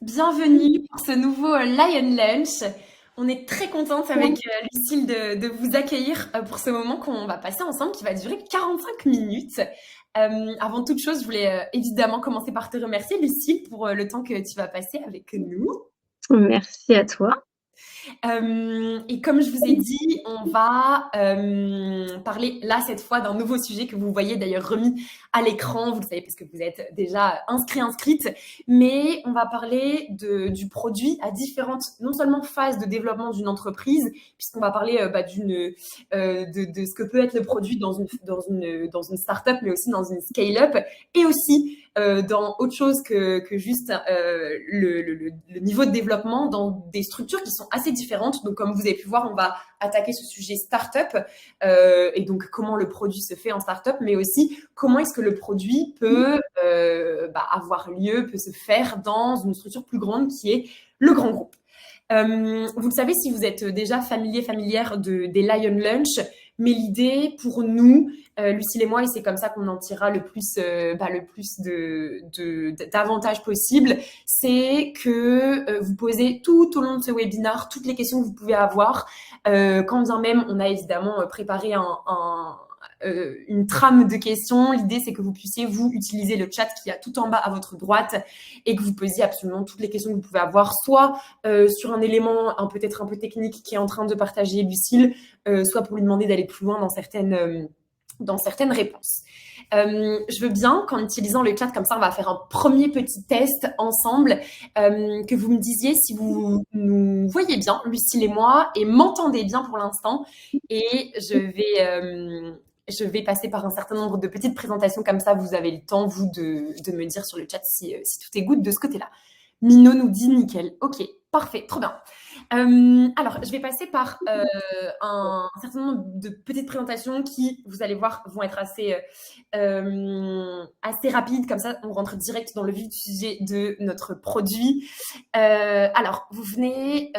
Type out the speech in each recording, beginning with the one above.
Bienvenue pour ce nouveau Lion Lunch. On est très contente avec Lucille de vous accueillir pour ce moment qu'on va passer ensemble qui va durer 45 minutes. Avant toute chose, je voulais évidemment commencer par te remercier, Lucille, pour le temps que tu vas passer avec nous. Merci à toi. Et comme je vous ai dit, on va parler là cette fois d'un nouveau sujet que vous voyez d'ailleurs remis à l'écran, vous le savez parce que vous êtes déjà inscrite, mais on va parler du produit à différentes, non seulement phases de développement d'une entreprise, puisqu'on va parler de ce que peut être le produit dans une start-up, mais aussi dans une scale-up, et aussi dans autre chose que juste le niveau de développement dans des structures qui sont assez différentes. Donc, comme vous avez pu voir, on va attaquer ce sujet startup et donc comment le produit se fait en startup, mais aussi comment est-ce que le produit peut avoir lieu, peut se faire dans une structure plus grande qui est le grand groupe. Vous le savez si vous êtes déjà familière des Lion Lunch, mais l'idée pour nous, Lucille et moi, et c'est comme ça qu'on en tirera le plus d'avantages possible, c'est que vous posez tout au long de ce webinaire toutes les questions que vous pouvez avoir. Quand bien même, on a évidemment préparé une trame de questions. L'idée, c'est que vous puissiez, vous, utiliser le chat qui est tout en bas à votre droite et que vous posiez absolument toutes les questions que vous pouvez avoir, soit sur un élément peut-être un peu technique qui est en train de partager Lucille, soit pour lui demander d'aller plus loin dans certaines réponses. Je veux bien qu'en utilisant le chat comme ça, on va faire un premier petit test ensemble, que vous me disiez si vous nous voyez bien, Lucille et moi, et m'entendez bien pour l'instant. Et je vais passer par un certain nombre de petites présentations comme ça. Vous avez le temps, vous, de me dire sur le chat si tout est good de ce côté-là. Mino nous dit nickel. Ok, parfait, trop bien. Alors, je vais passer par un certain nombre de petites présentations qui, vous allez voir, vont être assez rapides. Comme ça, on rentre direct dans le vif du sujet de notre produit. Alors, vous venez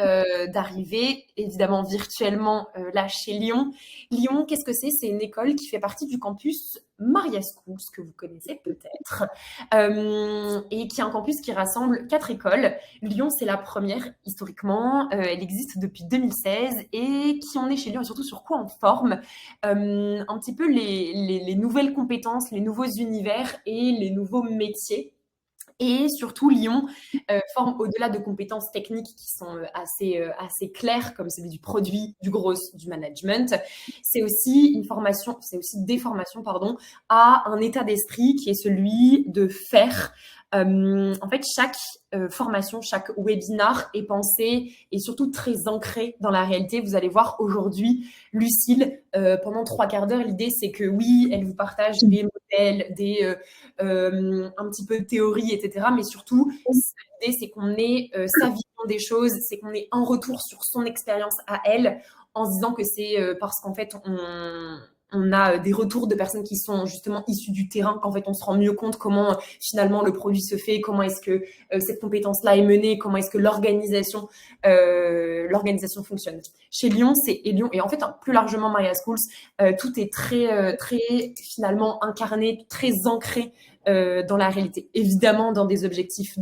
d'arriver, évidemment, virtuellement, là, chez Lyon. Lyon, qu'est-ce que c'est? C'est une école qui fait partie du campus Maria Schools, que vous connaissez peut-être, et qui est un campus qui rassemble 4 écoles. Lyon, c'est la première, historiquement. Elle existe depuis 2016. Et qui en est chez Lyon et surtout sur quoi on forme un petit peu les nouvelles compétences, les nouveaux univers et les nouveaux métiers. Et surtout, Lyon forme au-delà de compétences techniques qui sont assez claires, comme celui du produit, du growth, du management. C'est aussi des formations, pardon, à un état d'esprit qui est celui de faire. En fait, chaque formation, chaque webinar est pensé et surtout très ancré dans la réalité. Vous allez voir aujourd'hui, Lucille, pendant 3/4 d'heure, l'idée c'est que oui, elle vous partage des modèles, un petit peu de théorie, etc. Mais surtout, l'idée c'est qu'on ait sa vision des choses, c'est qu'on ait un retour sur son expérience à elle, en se disant que c'est parce qu'en fait on a des retours de personnes qui sont justement issues du terrain, qu'en fait on se rend mieux compte comment finalement le produit se fait, comment est-ce que cette compétence-là est menée, comment est-ce que l'organisation fonctionne. Chez Lyon, et en fait plus largement Maria Schools, tout est très finalement incarné, très ancré dans la réalité. Évidemment, dans des objectifs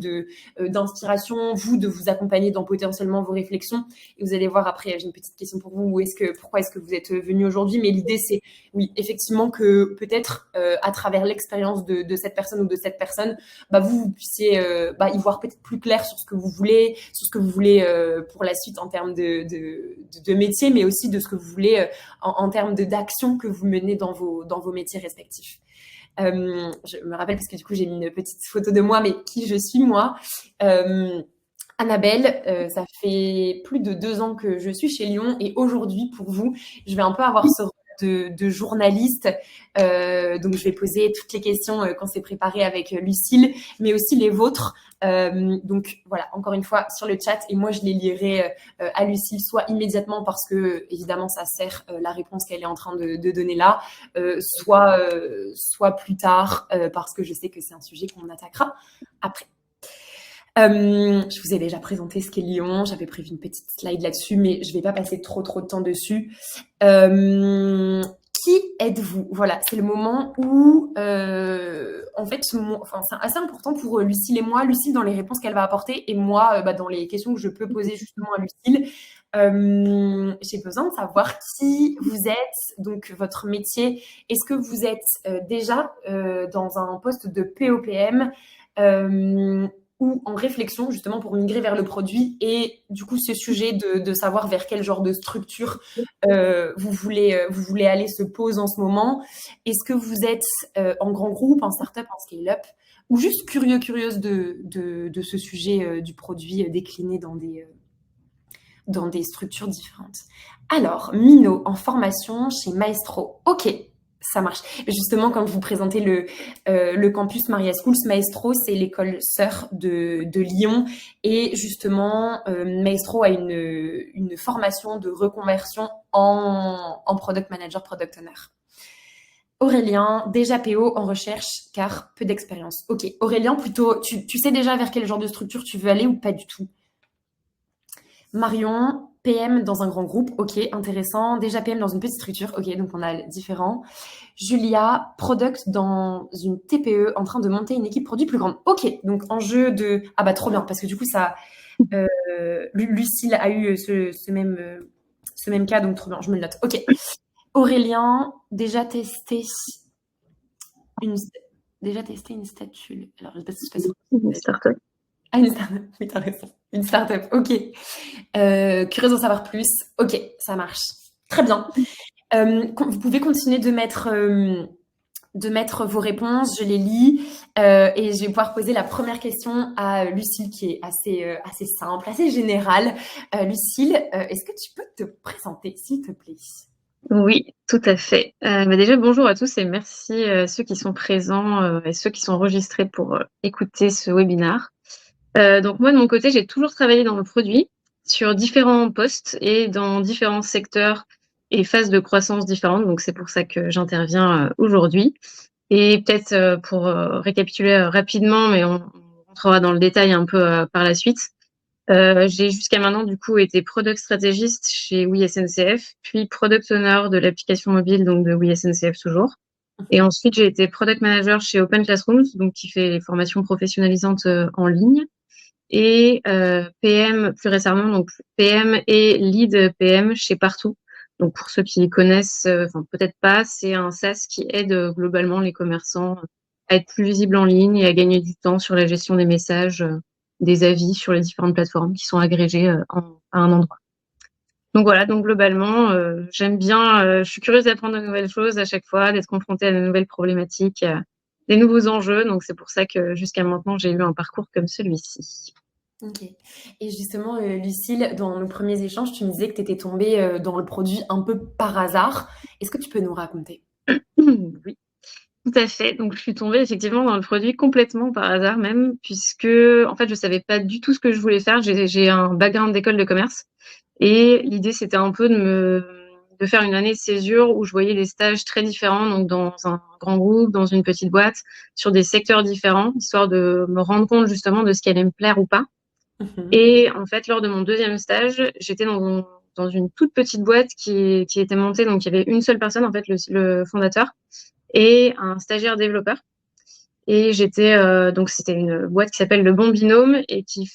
d'inspiration, de vous accompagner dans potentiellement vos réflexions. Et vous allez voir après, j'ai une petite question pour vous. Pourquoi est-ce que vous êtes venu aujourd'hui? Mais l'idée, c'est, oui, effectivement, que peut-être à travers l'expérience de cette personne ou de cette personne, vous puissiez y voir peut-être plus clair sur ce que vous voulez, pour la suite en termes de métier, mais aussi de ce que vous voulez en termes d'action que vous menez dans vos métiers respectifs. Je me rappelle parce que du coup j'ai mis une petite photo de moi, mais qui je suis moi. Annabelle, ça fait plus de 2 ans que je suis chez Lyon et aujourd'hui pour vous, je vais un peu avoir ce rôle de journaliste. Donc je vais poser toutes les questions qu'on s'est préparées avec Lucille, mais aussi les vôtres. Donc voilà, encore une fois sur le chat et moi je les lirai à Lucille soit immédiatement parce que évidemment ça sert la réponse qu'elle est en train de donner là, soit plus tard parce que je sais que c'est un sujet qu'on attaquera après. Je vous ai déjà présenté ce qu'est Lyon, j'avais prévu une petite slide là-dessus, mais je vais pas passer trop de temps dessus. Qui êtes-vous? Voilà, c'est le moment où, en fait, c'est assez important pour Lucille et moi. Lucille dans les réponses qu'elle va apporter et moi dans les questions que je peux poser justement à Lucille. J'ai besoin de savoir qui vous êtes, donc votre métier. Est-ce que vous êtes déjà dans un poste de POPM ou en réflexion justement pour migrer vers le produit et du coup ce sujet de savoir vers quel genre de structure vous voulez aller se pose en ce moment. Est-ce que vous êtes en grand groupe, en start-up, en scale-up ou juste curieuse de ce sujet du produit décliné dans des structures différentes. Alors, Mino en formation chez Maestro. Ok, ça marche. Justement, quand vous présentez le campus Maria Schools, Maestro, c'est l'école sœur de Lyon. Et justement, Maestro a une formation de reconversion en product manager, product owner. Aurélien, déjà PO en recherche car peu d'expérience. Ok, Aurélien, plutôt, tu sais déjà vers quel genre de structure tu veux aller ou pas du tout? Marion, PM dans un grand groupe, ok, intéressant. Déjà PM dans une petite structure, ok, donc on a différent. Julia, product dans une TPE en train de monter une équipe produit plus grande. Ok, donc enjeu de... Ah bah trop bien, parce que du coup, ça... Lucille a eu ce même cas, donc trop bien, je me le note. Ok. Aurélien, déjà testé une statue. Alors, je sais pas si je fais ça. Une start-up. Ah, une start-up, oui, t'as raison. Une start-up, ok. Curieuse d'en savoir plus. Ok, ça marche. Très bien. Vous pouvez continuer de mettre vos réponses. Je les lis et je vais pouvoir poser la première question à Lucille qui est assez simple, assez générale. Lucille, est-ce que tu peux te présenter, s'il te plaît? Oui, tout à fait. Déjà, bonjour à tous et merci à ceux qui sont présents et ceux qui sont enregistrés pour écouter ce webinaire. Donc moi, de mon côté, j'ai toujours travaillé dans le produit sur différents postes et dans différents secteurs et phases de croissance différentes. Donc c'est pour ça que j'interviens aujourd'hui. Et peut-être pour récapituler rapidement, mais on rentrera dans le détail un peu par la suite. J'ai jusqu'à maintenant du coup été product stratégiste chez Oui SNCF, puis product owner de l'application mobile donc de Oui SNCF toujours. Et ensuite j'ai été product manager chez Open Classrooms, donc qui fait les formations professionnalisantes en ligne, et PM plus récemment, donc PM et lead PM chez Partout. Donc pour ceux qui connaissent, enfin peut-être pas, c'est un SaaS qui aide globalement les commerçants à être plus visibles en ligne et à gagner du temps sur la gestion des messages, des avis sur les différentes plateformes qui sont agrégées à un endroit. Donc voilà, donc globalement, j'aime bien, je suis curieuse d'apprendre de nouvelles choses à chaque fois, d'être confrontée à de nouvelles problématiques, des nouveaux enjeux. Donc c'est pour ça que jusqu'à maintenant, j'ai eu un parcours comme celui-ci. Ok. Et justement, Lucille, dans nos premiers échanges, tu me disais que tu étais tombée dans le produit un peu par hasard. Est-ce que tu peux nous raconter? Oui, tout à fait. Donc, je suis tombée effectivement dans le produit complètement par hasard même, puisque en fait, je savais pas du tout ce que je voulais faire. J'ai un background d'école de commerce et l'idée, c'était un peu de faire une année de césure où je voyais des stages très différents, donc dans un grand groupe, dans une petite boîte, sur des secteurs différents, histoire de me rendre compte justement de ce qui allait me plaire ou pas. Et en fait, lors de mon deuxième stage, j'étais dans une toute petite boîte qui était montée, donc il y avait une seule personne, en fait, le fondateur, et un stagiaire développeur. Et donc c'était une boîte qui s'appelle Le Bon Binôme et qui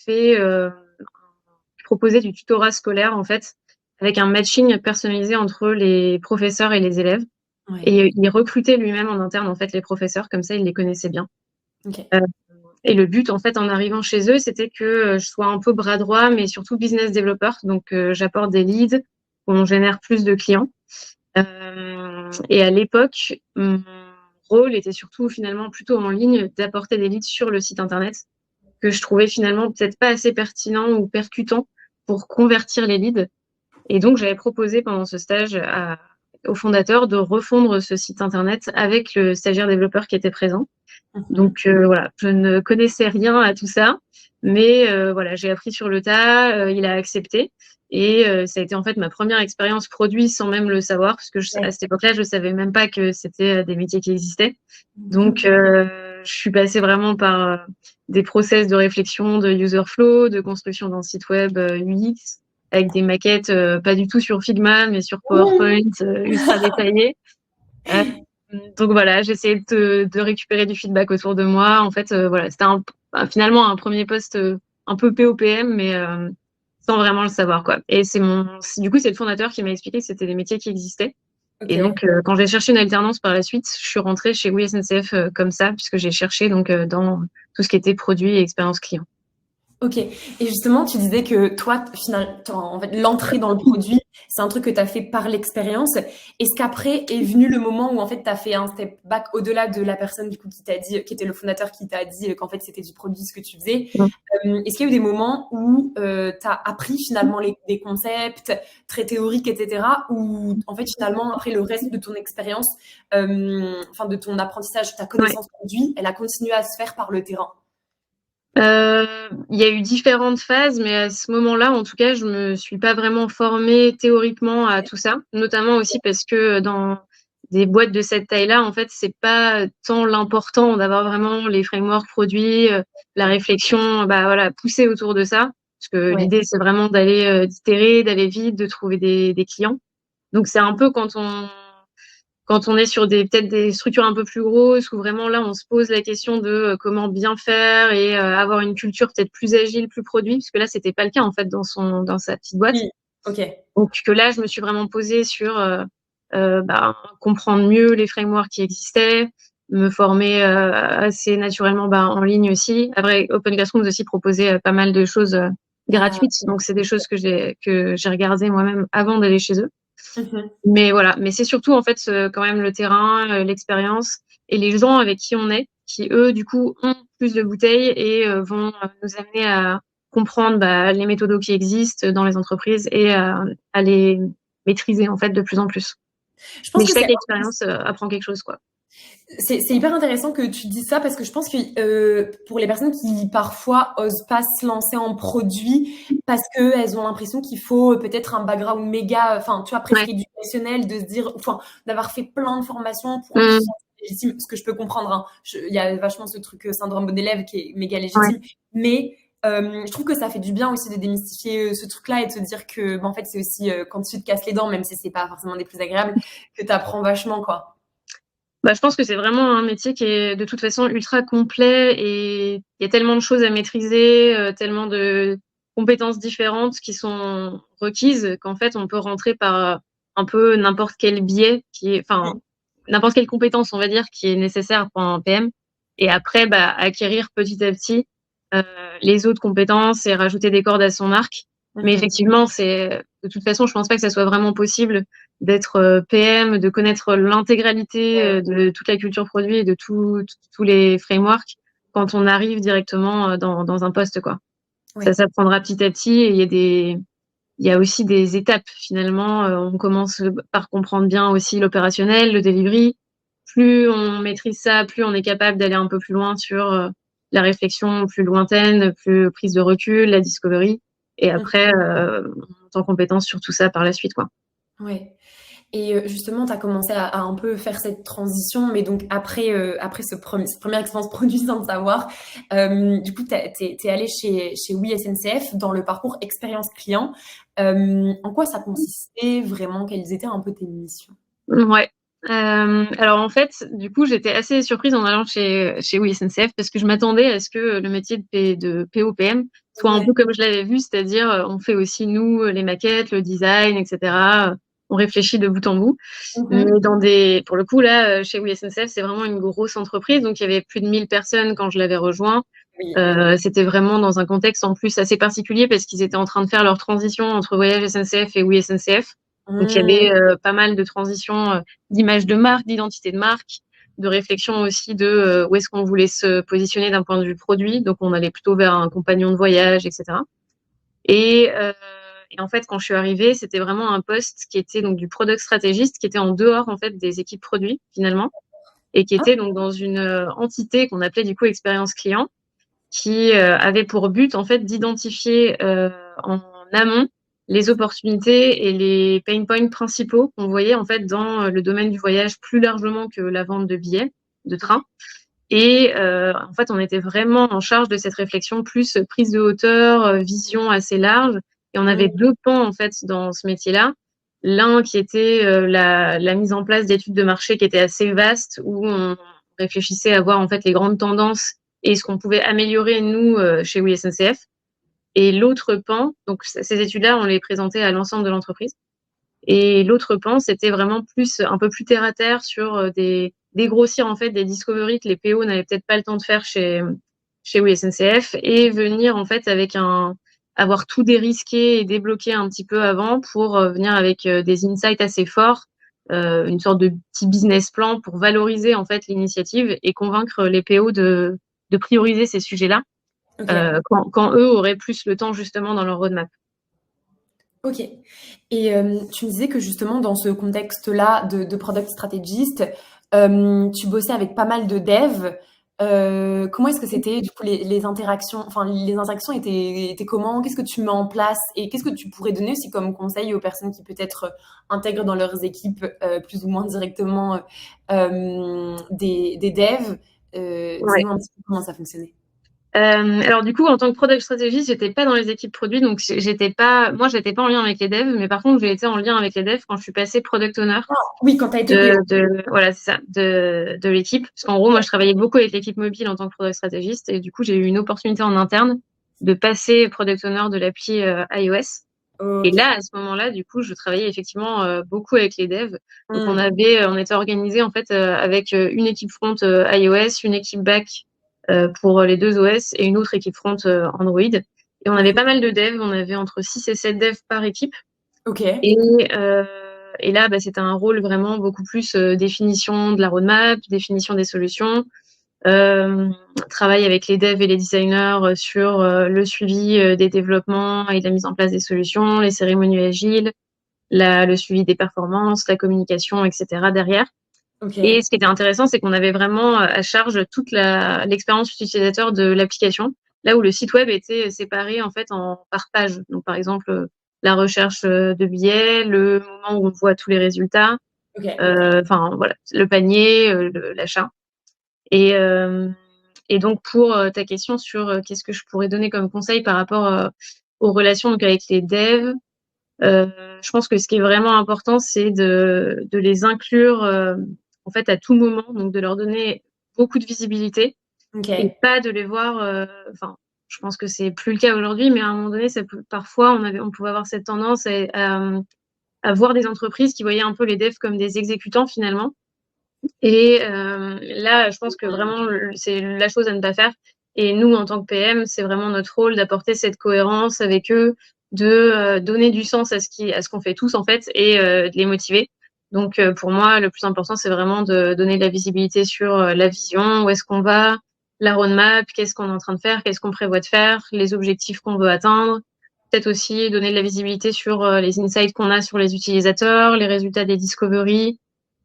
proposait du tutorat scolaire, en fait, avec un matching personnalisé entre les professeurs et les élèves. Ouais. Et il recrutait lui-même en interne, en fait, les professeurs, comme ça, il les connaissait bien. Ok. Et le but, en fait, en arrivant chez eux, c'était que je sois un peu bras droit, mais surtout business developer. Donc, j'apporte des leads, on génère plus de clients. Et à l'époque, mon rôle était surtout finalement plutôt en ligne d'apporter des leads sur le site internet que je trouvais finalement peut-être pas assez pertinent ou percutant pour convertir les leads. Et donc, j'avais proposé pendant ce stage au fondateur de refondre ce site internet avec le stagiaire développeur qui était présent. Donc voilà, je ne connaissais rien à tout ça, mais voilà, j'ai appris sur le tas, il a accepté et ça a été en fait ma première expérience produit sans même le savoir, parce que à cette époque-là, je savais même pas que c'était des métiers qui existaient. Donc je suis passée vraiment par des process de réflexion, de user flow, de construction d'un site web UX, avec des maquettes pas du tout sur Figma, mais sur PowerPoint, ultra détaillées. Euh, donc voilà, j'essayais de récupérer du feedback autour de moi. En fait, voilà, c'était finalement un premier poste un peu POPM, mais sans vraiment le savoir, quoi. Et du coup, c'est le fondateur qui m'a expliqué que c'était des métiers qui existaient. Et Ok. donc, quand j'ai cherché une alternance par la suite, je suis rentrée chez Oui SNCF comme ça, puisque j'ai cherché donc dans tout ce qui était produit et expérience client. Ok. Et justement, tu disais que toi, en fait, l'entrée dans le produit, c'est un truc que tu as fait par l'expérience. Est-ce qu'après est venu le moment où en fait tu as fait un step back au-delà de la personne du coup qui t'a dit, qui était le fondateur qui t'a dit qu'en fait c'était du produit ce que tu faisais. Est-ce qu'il y a eu des moments où tu as appris finalement des concepts très théoriques, etc. Ou en fait finalement après le reste de ton expérience, enfin de ton apprentissage, ta Ouais. connaissance produit, elle a continué à se faire par le terrain? Il y a eu différentes phases, mais à ce moment-là, en tout cas, je me suis pas vraiment formée théoriquement à tout ça, notamment aussi parce que dans des boîtes de cette taille-là, en fait, c'est pas tant l'important d'avoir vraiment les frameworks produits, la réflexion, bah voilà, poussée autour de ça, parce que Ouais. l'idée c'est vraiment d'aller d'itérer, d'aller vite, de trouver des clients. Donc c'est un peu quand on est sur peut-être des structures un peu plus grosses, où vraiment là, on se pose la question de comment bien faire et avoir une culture peut-être plus agile, plus produit, parce que là, c'était pas le cas en fait dans sa petite boîte. Oui. Ok. Donc que là, je me suis vraiment posée sur comprendre mieux les frameworks qui existaient, me former assez naturellement en ligne aussi. Après, Open Classroom aussi proposait pas mal de choses Ah, gratuites, donc c'est des choses que j'ai regardées moi-même avant d'aller chez eux. mhm. Mais voilà, mais c'est surtout en fait quand même le terrain, l'expérience et les gens avec qui on est, qui eux du coup ont plus de bouteilles et vont nous amener à comprendre les méthodos qui existent dans les entreprises et à les maîtriser en fait de plus en plus. Je Mais pense que chaque expérience apprend quelque chose, quoi. c'est hyper intéressant que tu dises ça parce que je pense que pour les personnes qui parfois osent pas se lancer en produit parce qu'elles ont l'impression qu'il faut peut-être un background méga, enfin tu vois, presque Ouais. éducationnel, de se dire, enfin d'avoir fait plein de formations pour en plus se Mmh, sentir légitime, ce que je peux comprendre. Hein. Il y a vachement ce truc syndrome bon élève qui est méga ouais. légitime, mais je trouve que ça fait du bien aussi de démystifier ce truc-là et de se dire que en fait c'est aussi quand tu te casses les dents, même si c'est pas forcément des plus agréables, que tu apprends vachement quoi. Je pense que c'est vraiment un métier qui est de toute façon ultra complet et il y a tellement de choses à maîtriser, tellement de compétences différentes qui sont requises qu'en fait on peut rentrer par un peu n'importe quel biais enfin n'importe quelle compétence on va dire qui est nécessaire pour un PM et après acquérir petit à petit euh, les autres compétences et rajouter des cordes à son arc. Mais Mhm. effectivement, de toute façon, je pense pas que ça soit vraiment possible d'être PM, de connaître l'intégralité Ouais, de toute la culture produit et de tous les frameworks quand on arrive directement dans un poste, quoi. Ça ouais. s'apprendra petit à petit et il y a aussi des étapes finalement. On commence par comprendre bien aussi l'opérationnel, le delivery. Plus on maîtrise ça, plus on est capable d'aller un peu plus loin sur la réflexion plus lointaine, plus prise de recul, la discovery. Et après, on monte en compétence sur tout ça par la suite, quoi. Ouais. Et justement, tu as commencé à un peu faire cette transition, mais donc après cette première expérience produit sans le savoir, du coup, tu es allé chez Oui SNCF dans le parcours expérience client. En quoi ça consistait vraiment? Quelles étaient un peu tes missions? Ouais. Alors en fait, du coup, j'étais assez surprise en allant chez Oui SNCF parce que je m'attendais à ce que le métier de POPM soit un peu Ouais. comme je l'avais vu, c'est-à-dire on fait aussi nous les maquettes, le design, etc. On réfléchit de bout en bout. Mais Mhm. pour le coup là, chez Oui SNCF, c'est vraiment une grosse entreprise, donc il y avait plus de 1000 personnes quand je l'avais rejoint. Oui. C'était vraiment dans un contexte en plus assez particulier parce qu'ils étaient en train de faire leur transition entre Voyage SNCF et Oui SNCF. Donc il y Mmh. avait pas mal de transitions d'image de marque, d'identité de marque, de réflexion aussi de où est-ce qu'on voulait se positionner d'un point de vue produit. Donc on allait plutôt vers un compagnon de voyage, etc. Et, euh, et en fait, quand je suis arrivée, c'était vraiment un poste qui était donc du product stratégiste, qui était en dehors en fait des équipes produits finalement, et qui Ah, était donc dans une entité qu'on appelait du coup expérience client qui avait pour but en fait d'identifier en amont les opportunités et les pain points principaux qu'on voyait en fait dans le domaine du voyage plus largement que la vente de billets de OK. train. Et en fait, on était vraiment en charge de cette réflexion plus prise de hauteur, vision assez large. Et on avait Mmh. deux pans en fait dans ce métier-là. L'un qui était la mise en place d'études de marché qui étaient assez vastes, où on réfléchissait à voir en fait les grandes tendances et ce qu'on pouvait améliorer nous chez Oui SNCF. Et l'autre pan, donc ces études-là, on les présentait à l'ensemble de l'entreprise. Et l'autre pan, c'était vraiment plus un peu plus terre à terre sur dégrossir en fait des discoveries que les PO n'avaient peut-être pas le temps de faire chez Oui SNCF et venir en fait avec avoir tout dérisqué et débloqué un petit peu avant pour venir avec des insights assez forts, une sorte de petit business plan pour valoriser en fait l'initiative et convaincre les PO de prioriser ces sujets-là Ok. quand eux auraient plus le temps justement dans leur roadmap. Ok. Et tu me disais que justement dans ce contexte-là de product strategist, tu bossais avec pas mal de devs. Comment est-ce que c'était du coup les interactions, enfin les interactions étaient comment? Qu'est-ce que tu mets en place et qu'est-ce que tu pourrais donner aussi comme conseil aux personnes qui peut-être intègrent dans leurs équipes plus ou moins directement des devs? Ouais. Dis-nous un petit peu comment ça fonctionnait. Alors du coup, en tant que product strategist, j'étais pas dans les équipes produits, donc j'étais pas en lien avec les devs, mais par contre, j'ai été en lien avec les devs quand je suis passée product owner Oui, quand tu as été PO. voilà, c'est ça, de l'équipe. Parce qu'en gros, moi, je travaillais beaucoup avec l'équipe mobile en tant que product stratégiste, et du coup, j'ai eu une opportunité en interne de passer product owner de l'appli iOS. Et Ok. là, à ce moment-là, du coup, je travaillais effectivement beaucoup avec les devs. Donc, Hmm. on était organisé en fait avec une équipe front iOS, une équipe back pour les deux OS et une autre équipe front Android. Et on avait pas mal de devs, on avait entre 6 et 7 devs par équipe. Ok. Et, euh, et là, bah, c'était un rôle vraiment beaucoup plus définition de la roadmap, définition des solutions, euh, travail avec les devs et les designers sur le suivi des développements et de la mise en place des solutions, les cérémonies agiles, le suivi des performances, la communication, etc. derrière. Et Ok. ce qui était intéressant, c'est qu'on avait vraiment à charge toute l'expérience utilisateur de l'application, là où le site web était séparé en fait par page. Donc par exemple la recherche de billets, le moment où on voit tous les résultats, Ok. enfin voilà, le panier, l'achat. Et, euh, et donc pour ta question sur qu'est-ce que je pourrais donner comme conseil par rapport aux relations donc avec les devs, euh, je pense que ce qui est vraiment important, c'est de les inclure en fait à tout moment, donc de leur donner beaucoup de visibilité et Ok. pas de les voir. Enfin, je pense que c'est plus le cas aujourd'hui, mais à un moment donné, parfois on pouvait avoir cette tendance à voir des entreprises qui voyaient un peu les devs comme des exécutants finalement. Et là, je pense que vraiment c'est la chose à ne pas faire. Et nous, en tant que PM, c'est vraiment notre rôle d'apporter cette cohérence avec eux, de donner du sens à ce qu'on fait tous en fait, et de les motiver. Donc pour moi, le plus important, c'est vraiment de donner de la visibilité sur la vision, où est-ce qu'on va, la roadmap, qu'est-ce qu'on est en train de faire, qu'est-ce qu'on prévoit de faire, les objectifs qu'on veut atteindre. Peut-être aussi donner de la visibilité sur les insights qu'on a sur les utilisateurs, les résultats des discoveries,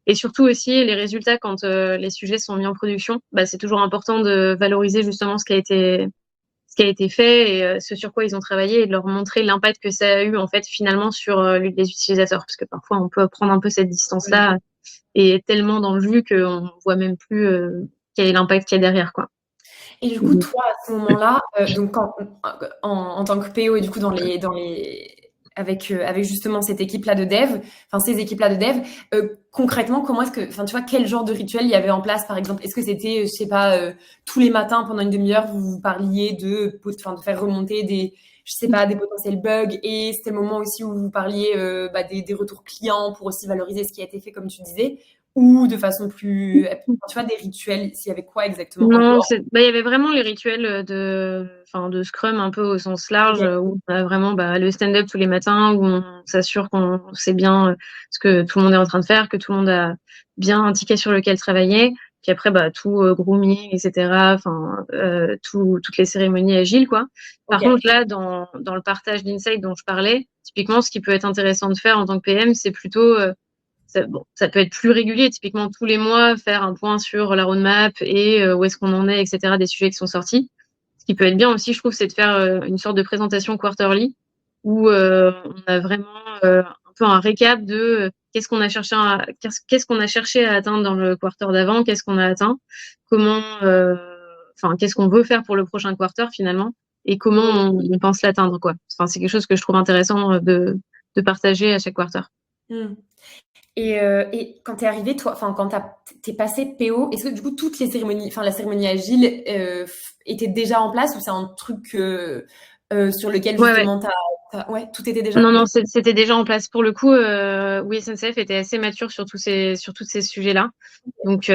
et surtout aussi les résultats quand les sujets sont mis en production. Bah, c'est toujours important de valoriser justement ce qui a été fait et ce sur quoi ils ont travaillé et de leur montrer l'impact que ça a eu en fait finalement sur les utilisateurs. Parce que parfois on peut prendre un peu cette Oui. distance-là et être tellement dans le jus qu'on voit même plus quel est l'impact qu'il y a derrière, quoi. Et du coup, Mhm. toi, à ce moment-là, donc en tant que PO et du coup avec justement cette équipe-là de dev, enfin ces équipes-là de dev, concrètement, comment est-ce que, enfin tu vois, quel genre de rituel il y avait en place, par exemple? Est-ce que c'était, je sais pas, tous les matins pendant une demi-heure, vous vous parliez enfin, de faire remonter je sais pas, des potentiels bugs et c'était le moment aussi où vous parliez bah, des retours clients pour aussi valoriser ce qui a été fait, comme tu disais, ou de façon plus, tu vois, des rituels, s'il y avait quoi exactement en Non, dehors? bah, il y avait vraiment les rituels enfin, de Scrum un peu au sens large, Ok. où on a vraiment bah, le stand-up tous les matins, où on s'assure qu'on sait bien ce que tout le monde est en train de faire, que tout le monde a bien un ticket sur lequel travailler. Puis après, bah, tout grooming, etc. Enfin, toutes les cérémonies agiles, quoi. Par Ok. contre, là, dans le partage d'insights dont je parlais, typiquement, ce qui peut être intéressant de faire en tant que PM, c'est plutôt bon, ça peut être plus régulier, typiquement tous les mois, faire un point sur la roadmap et où est-ce qu'on en est, etc., des sujets qui sont sortis. Ce qui peut être bien aussi, je trouve, c'est de faire une sorte de présentation quarterly où on a vraiment un peu un récap de qu'est-ce qu'on a cherché à atteindre dans le quarter d'avant, qu'est-ce qu'on a atteint, comment, enfin, qu'est-ce qu'on veut faire pour le prochain quarter finalement et comment Mm. on pense l'atteindre, quoi. Enfin, c'est quelque chose que je trouve intéressant de partager à chaque quarter. Mmh. Et quand tu es arrivé, toi, enfin, quand tu es passé PO, est-ce que du coup, toutes les cérémonies, enfin, la cérémonie agile était déjà en place ou c'est un truc sur lequel Ouais, ouais. justement ouais, tout était déjà Non, non, fait? c'était déjà en place. Pour le coup, oui, SNCF était assez mature sur sur tous ces sujets-là. Donc,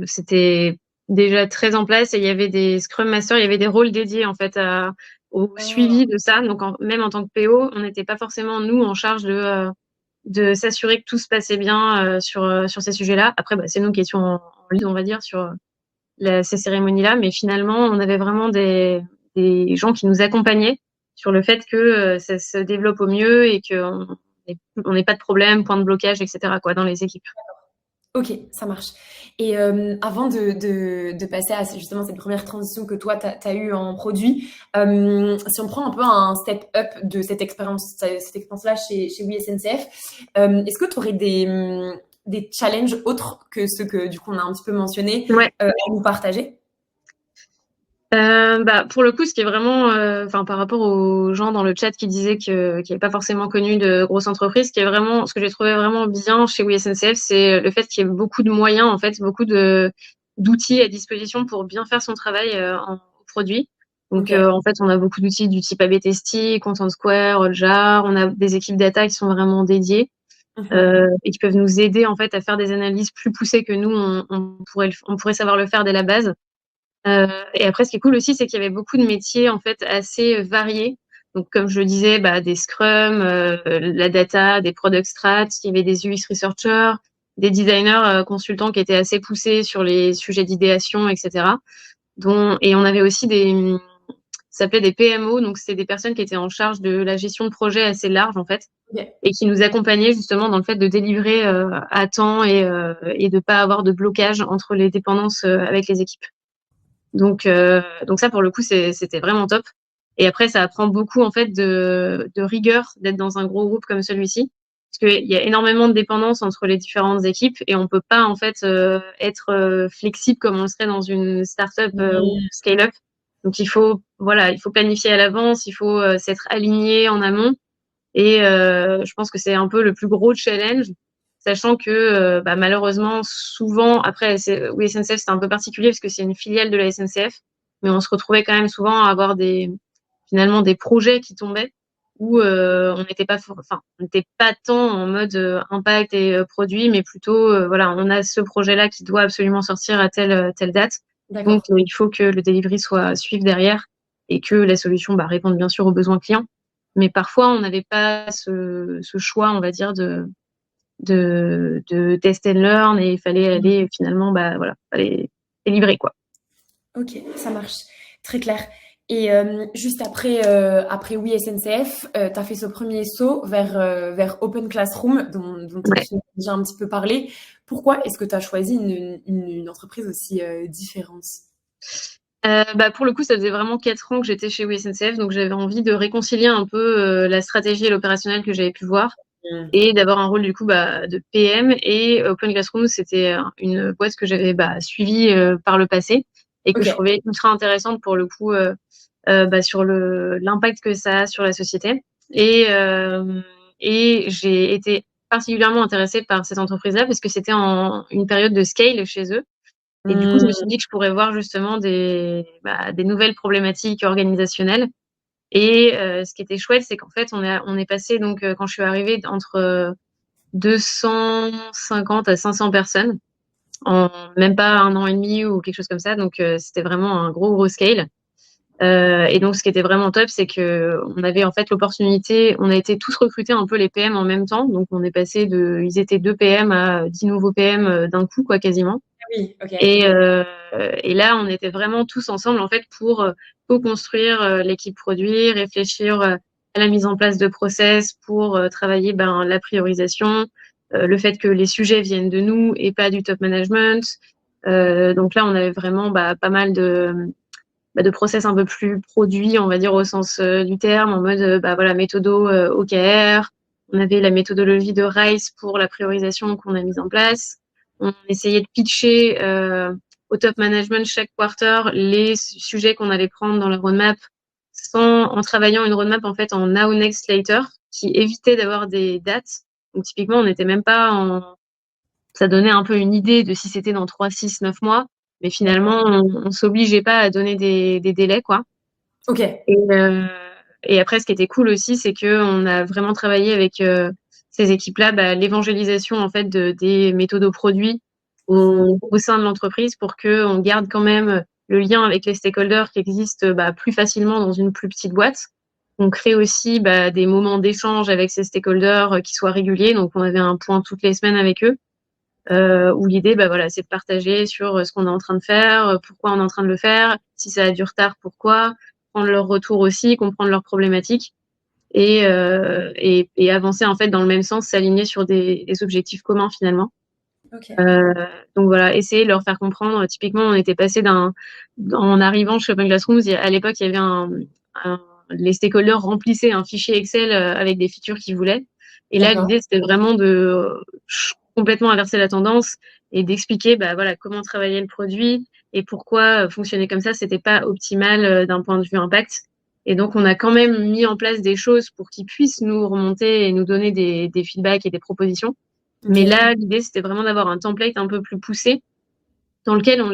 c'était déjà très en place et il y avait des Scrum Masters, il y avait des rôles dédiés en fait au Ah, suivi de ça. Donc, même en tant que PO, on n'était pas forcément nous en charge de s'assurer que tout se passait bien sur ces sujets-là. Après, bah, c'est nous qui étions en lead, on va dire, sur ces cérémonies-là, mais finalement, on avait vraiment des gens qui nous accompagnaient sur le fait que ça se développe au mieux et qu'on n'ait pas de problème, point de blocage, etc., quoi, dans les équipes. ok, ça marche. Et avant de passer à justement cette première transition que toi, tu as eue en produit, si on prend un peu un step up de cette expérience-là chez Oui SNCF, est-ce que tu aurais des challenges autres que ceux que du coup on a un petit peu mentionnés Ouais. à nous partager? Bah, pour le coup, ce qui est vraiment, enfin, par rapport aux gens dans le chat qui disaient qu'ils n'avaient pas forcément connu de grosses entreprises, ce que j'ai trouvé vraiment bien chez Oui SNCF, c'est le fait qu'il y ait beaucoup de moyens, en fait, beaucoup d'outils à disposition pour bien faire son travail en produit. Donc, Ok. en fait, on a beaucoup d'outils du type A/B testing, Content Square, Hotjar. On a des équipes data qui sont vraiment dédiées Mhm. et qui peuvent nous aider, en fait, à faire des analyses plus poussées que nous, on pourrait savoir le faire dès la base. Et après, ce qui est cool aussi, c'est qu'il y avait beaucoup de métiers en fait assez variés. Donc, comme je le disais, bah, des Scrum, la data, des product strats, il y avait des UX researchers, des designers consultants qui étaient assez poussés sur les sujets d'idéation, etc. Et on avait aussi ça s'appelait des PMO, donc c'était des personnes qui étaient en charge de la gestion de projets assez larges en fait, Ok. et qui nous accompagnaient justement dans le fait de délivrer à temps et de pas avoir de blocage entre les dépendances avec les équipes. Donc ça, pour le coup, c'était vraiment top. Et après, ça apprend beaucoup en fait de rigueur d'être dans un gros groupe comme celui-ci, parce qu'il y a énormément de dépendance entre les différentes équipes et on peut pas en fait être flexible comme on le serait dans une startup ou Mhm. scale-up. Donc il faut planifier à l'avance, il faut s'être aligné en amont. Et je pense que c'est un peu le plus gros challenge, sachant que bah, malheureusement, souvent, après, oui, SNCF, c'était un peu particulier parce que c'est une filiale de la SNCF, mais on se retrouvait quand même souvent à avoir finalement des projets qui tombaient où on n'était pas, enfin, on n'était pas tant en mode impact et produit, mais plutôt, voilà, on a ce projet-là qui doit absolument sortir à telle date. Donc, D'accord. il faut que le delivery suive derrière et que la solution bah, réponde bien sûr aux besoins clients. Mais parfois, on n'avait pas ce choix, on va dire, de test and learn et il fallait aller finalement, bah voilà, fallait délivrer quoi. Ok, ça marche. Très clair. Et juste après Oui SNCF, tu as fait ce premier saut vers Open Classroom, dont Ouais. tu as déjà un petit peu parlé. Pourquoi est-ce que tu as choisi une entreprise aussi différente? Bah pour le coup, ça faisait vraiment 4 ans que j'étais chez WSNCF, donc j'avais envie de réconcilier un peu la stratégie et l'opérationnel que j'avais pu voir Mm. et d'avoir un rôle du coup bah, de PM. Et Open Classroom, c'était une boîte que j'avais bah, suivie par le passé et que Ok. je trouvais ultra intéressante pour le coup bah, sur l'impact que ça a sur la société. Et j'ai été particulièrement intéressée par cette entreprise-là parce que c'était en une période de scale chez eux. Et du coup, je me Mm. suis dit que je pourrais voir justement des nouvelles problématiques organisationnelles. Et ce qui était chouette, c'est qu'en fait, on est passé, donc, quand je suis arrivée, entre 250 à 500 personnes en même pas un an et demi ou quelque chose comme ça. Donc, c'était vraiment un gros scale. Et donc, ce qui était vraiment top, c'est que on avait en fait l'opportunité, on a été tous recrutés un peu les PM en même temps. Donc, on est passé ils étaient 2 PM à 10 nouveaux PM d'un coup, quoi, quasiment. Oui, ok. Et, euh, et là, on était vraiment tous ensemble en fait pour co-construire l'équipe produit, réfléchir à la mise en place de process pour travailler ben, la priorisation, le fait que les sujets viennent de nous et pas du top management. Donc là, on avait vraiment bah, pas mal de process un peu plus produits, on va dire au sens du terme, en mode bah, voilà, méthodo OKR. On avait la méthodologie de RICE pour la priorisation qu'on a mise en place. On essayait de pitcher au top management chaque quarter les sujets qu'on allait prendre dans la roadmap en travaillant une roadmap en fait en now, next, later qui évitait d'avoir des dates. Donc typiquement, on n'était même pas en... Ça donnait un peu une idée de si c'était dans 3, 6, 9 mois, mais finalement, on s'obligeait pas à donner des délais, quoi. Ok. Et, euh, et après, ce qui était cool aussi, c'est que on a vraiment travaillé avec ces équipes-là, l'évangélisation en fait des méthodes produits au sein de l'entreprise pour que on garde quand même le lien avec les stakeholders qui existent plus facilement dans une plus petite boîte. On crée aussi des moments d'échange avec ces stakeholders qui soient réguliers. Donc, on avait un point toutes les semaines avec eux où l'idée, voilà, c'est de partager sur ce qu'on est en train de faire, pourquoi on est en train de le faire, si ça a du retard, pourquoi, prendre leur retour aussi, comprendre leurs problématiques et avancer en fait dans le même sens, s'aligner sur des objectifs communs finalement. Ok. Euh, donc voilà, essayer de leur faire comprendre. Typiquement, on était passé en arrivant chez Open Classrooms, à l'époque, il y avait les stakeholders remplissaient un fichier Excel avec des features qu'ils voulaient. Et là, D'accord. l'idée, c'était vraiment de complètement inverser la tendance et d'expliquer, voilà, comment travailler le produit et pourquoi fonctionner comme ça, c'était pas optimal d'un point de vue impact. Et donc, on a quand même mis en place des choses pour qu'ils puissent nous remonter et nous donner des feedbacks et des propositions. Ok. Mais là, l'idée, c'était vraiment d'avoir un template un peu plus poussé dans lequel on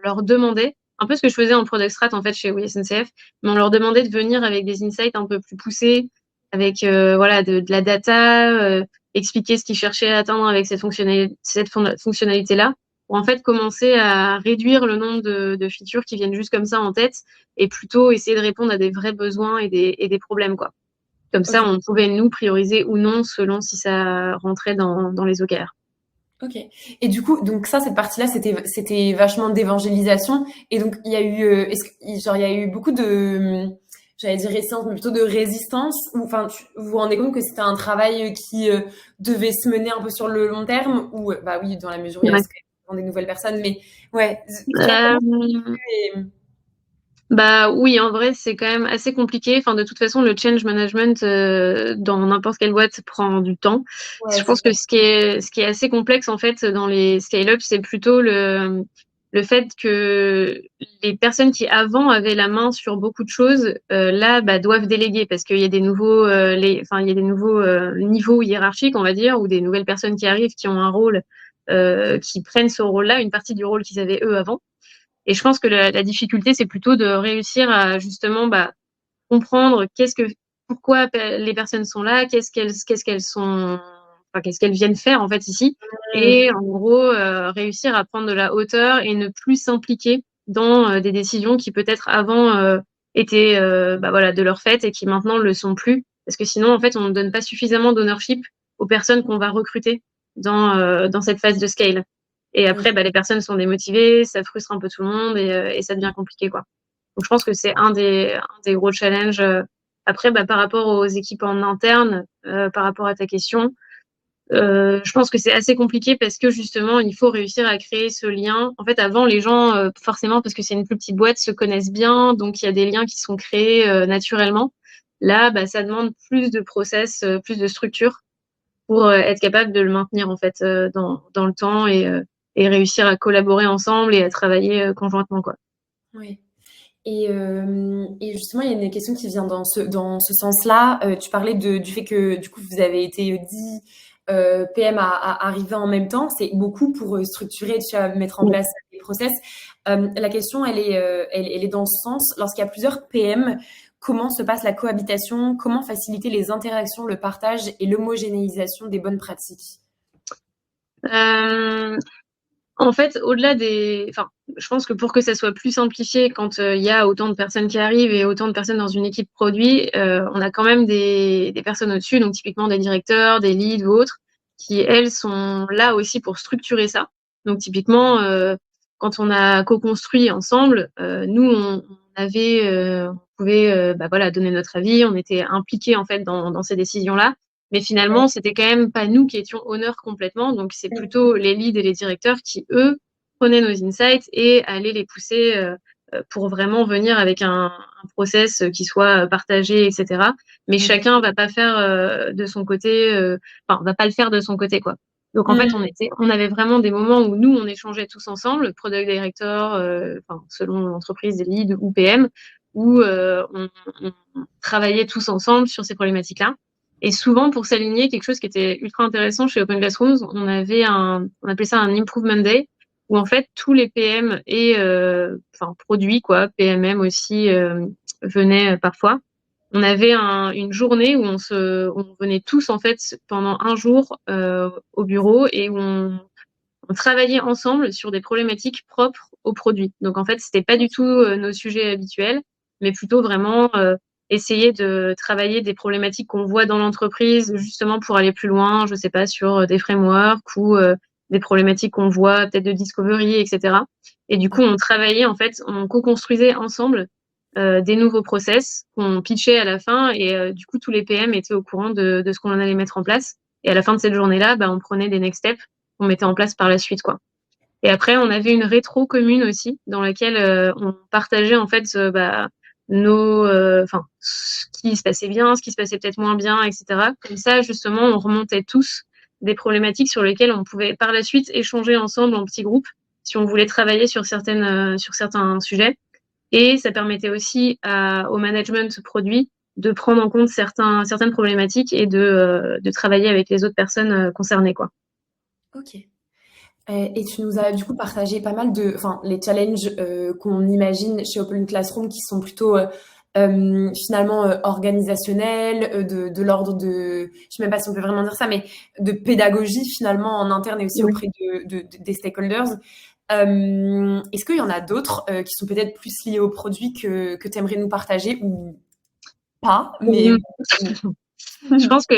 leur demandait, un peu ce que je faisais en Product Strat en fait chez Oui SNCF, mais on leur demandait de venir avec des insights un peu plus poussés, avec voilà de la data, expliquer ce qu'ils cherchaient à atteindre avec cette fonctionnalité-là, pour en fait commencer à réduire le nombre de features qui viennent juste comme ça en tête et plutôt essayer de répondre à des vrais besoins et des problèmes quoi. Comme ça, Ok. on pouvait nous prioriser ou non selon si ça rentrait dans les OKR. Ok. Et du coup, donc ça, cette partie-là, c'était vachement d'évangélisation. Et donc, il y a eu, est-ce que, genre, il y a eu beaucoup de, j'allais dire résistance, mais plutôt de résistance. Ou, enfin, vous vous rendez compte que c'était un travail qui devait se mener un peu sur le long terme, ou, bah oui, dans la mesure où il Ouais. reste quand même des nouvelles personnes, mais ouais. Euh, Et- Bah oui, en vrai, c'est quand même assez compliqué. Enfin, de toute façon, le change management dans n'importe quelle boîte prend du temps. Ouais, Je c'est pense ça. que ce qui est assez complexe en fait dans les scale-up, c'est plutôt le fait que les personnes qui avant avaient la main sur beaucoup de choses, là, doivent déléguer parce qu'il y a des nouveaux, enfin, il y a des nouveaux niveaux hiérarchiques, on va dire, ou des nouvelles personnes qui arrivent qui ont un rôle, qui prennent ce rôle-là, une partie du rôle qu'ils avaient eux avant. Et je pense que la difficulté, c'est plutôt de réussir à justement comprendre pourquoi les personnes sont là, qu'est-ce qu'elles sont, enfin, qu'est-ce qu'elles viennent faire en fait ici, Hmm. et en gros réussir à prendre de la hauteur et ne plus s'impliquer dans des décisions qui peut-être avant étaient voilà de leur fait et qui maintenant le sont plus, parce que sinon en fait on ne donne pas suffisamment d'ownership aux personnes qu'on va recruter dans cette phase de scale. Et Ok. après, les personnes sont démotivées, ça frustre un peu tout le monde et ça devient compliqué, quoi. Donc, je pense que c'est un des gros challenges. Après, par rapport aux équipes en interne, par rapport à ta question, je pense que c'est assez compliqué parce que justement, il faut réussir à créer ce lien. En fait, avant, les gens, forcément, parce que c'est une plus petite boîte, se connaissent bien, donc il y a des liens qui sont créés naturellement. Là, ça demande plus de process, plus de structure pour être capable de le maintenir en fait dans le temps et réussir à collaborer ensemble et à travailler conjointement quoi. Oui. Et justement, il y a une question qui vient dans ce sens-là. Tu parlais du fait que du coup, vous avez été 10 PM à arriver en même temps. C'est beaucoup pour structurer, tu vois, mettre en Ouais. place les process. La question, elle est dans ce sens. Lorsqu'il y a plusieurs PM, comment se passe la cohabitation? Comment faciliter les interactions, le partage et l'homogénéisation des bonnes pratiques? Euh, En fait, enfin, je pense que pour que ça soit plus simplifié, quand il y a autant de personnes qui arrivent et autant de personnes dans une équipe produit, on a quand même des personnes au-dessus, donc typiquement des directeurs, des leads ou autres, qui elles sont là aussi pour structurer ça. Donc typiquement, quand on a co-construit ensemble, nous on pouvait voilà donner notre avis, on était impliqués en fait dans ces décisions-là. Mais finalement, c'était quand même pas nous qui étions honneurs complètement. Donc, c'est plutôt les leads et les directeurs qui, eux, prenaient nos insights et allaient les pousser pour vraiment venir avec un process qui soit partagé, etc. Mais Ok. chacun va pas faire de son côté, enfin, va pas le faire de son côté, quoi. Donc, en fait, Mhm. on avait vraiment des moments où nous, on échangeait tous ensemble, product director, enfin, selon l'entreprise, des leads ou PM, où on travaillait tous ensemble sur ces problématiques-là. Et souvent, pour s'aligner, quelque chose qui était ultra intéressant chez Open Classrooms, on appelait ça un Improvement Day, où en fait, tous les PM et, produits, quoi, PMM aussi, venaient parfois. On avait une journée où on venait tous, en fait, pendant un jour, au bureau et où on travaillait ensemble sur des problématiques propres aux produits. Donc en fait, c'était pas du tout nos sujets habituels, mais plutôt vraiment essayer de travailler des problématiques qu'on voit dans l'entreprise, justement pour aller plus loin, je sais pas, sur des frameworks ou des problématiques qu'on voit peut-être de discovery, etc. Et du coup, on travaillait en fait, on co-construisait ensemble des nouveaux process qu'on pitchait à la fin et du coup, tous les PM étaient au courant de ce qu'on allait mettre en place. Et à la fin de cette journée-là, bah, on prenait des next steps qu'on mettait en place par la suite, quoi. Et après, on avait une rétro commune aussi, dans laquelle on partageait en fait ce qui se passait bien, ce qui se passait peut-être moins bien, etc. Comme ça, justement, on remontait tous des problématiques sur lesquelles on pouvait par la suite échanger ensemble en petits groupes si on voulait travailler sur certains sujets. Et ça permettait aussi au management produit de prendre en compte certaines problématiques et de travailler avec les autres personnes concernées, quoi. Ok. Et tu nous as du coup partagé pas mal les challenges qu'on imagine chez Open Classroom qui sont plutôt finalement organisationnels, de l'ordre de, je sais même pas si on peut vraiment dire ça, mais de pédagogie finalement en interne et aussi Oui. auprès des stakeholders. Est-ce qu'il y en a d'autres qui sont peut-être plus liés au produit que tu aimerais nous partager ou pas, mais Je pense que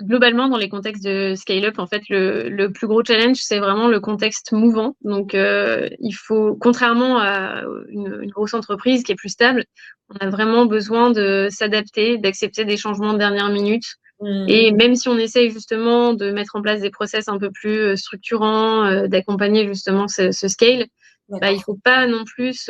globalement, dans les contextes de scale-up, en fait, le plus gros challenge, c'est vraiment le contexte mouvant. Donc, il faut, contrairement à une grosse entreprise qui est plus stable, on a vraiment besoin de s'adapter, d'accepter des changements de dernière minute. Et même si on essaye justement de mettre en place des process un peu plus structurants, d'accompagner justement ce scale, bah, il faut pas non plus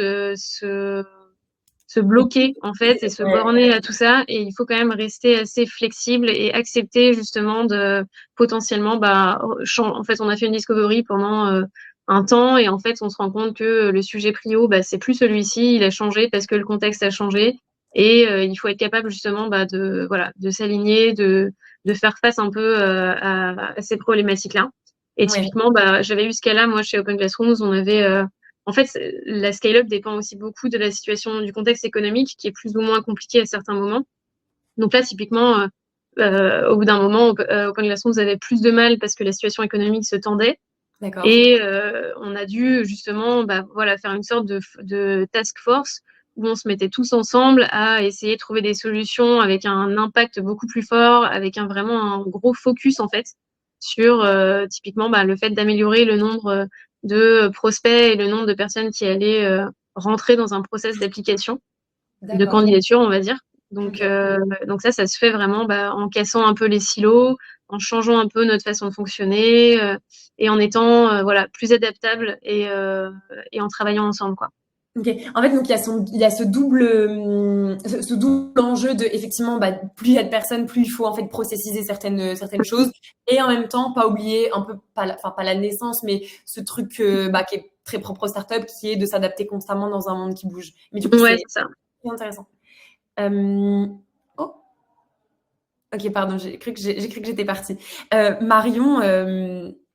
se bloquer en fait et se borner à tout ça, et il faut quand même rester assez flexible et accepter justement de potentiellement en fait on a fait une discovery pendant un temps et en fait on se rend compte que le sujet prio c'est plus celui-ci, il a changé parce que le contexte a changé, et il faut être capable justement de s'aligner, de faire face un peu à ces problématiques là. Et ouais, typiquement j'avais eu ce cas-là moi chez Open Classrooms. On avait en fait, la scale-up dépend aussi beaucoup de la situation, du contexte économique qui est plus ou moins compliqué à certains moments. Donc là, typiquement, au bout d'un moment, Open Classrooms avait plus de mal parce que la situation économique se tendait. d'accord, Et on a dû justement faire une sorte de task force où on se mettait tous ensemble à essayer de trouver des solutions avec un impact beaucoup plus fort, avec vraiment un gros focus en fait sur typiquement le fait d'améliorer le nombre de prospects et le nombre de personnes qui allaient rentrer dans un process d'application, de d'accord. candidature, on va dire. Ok. Donc ça se fait vraiment en cassant un peu les silos, en changeant un peu notre façon de fonctionner et en étant plus adaptable et en travaillant ensemble, quoi. Ok. En fait, donc il y a ce double enjeu de effectivement, plus il y a de personnes, plus il faut en fait processiser certaines choses, et en même temps pas oublier un peu pas la naissance, mais ce truc qui est très propre aux startups, qui est de s'adapter constamment dans un monde qui bouge. Mais du coup, Ouais, c'est c'est ça. très intéressant. Euh, Oh, ok, pardon, j'ai cru que j'étais partie. Marion.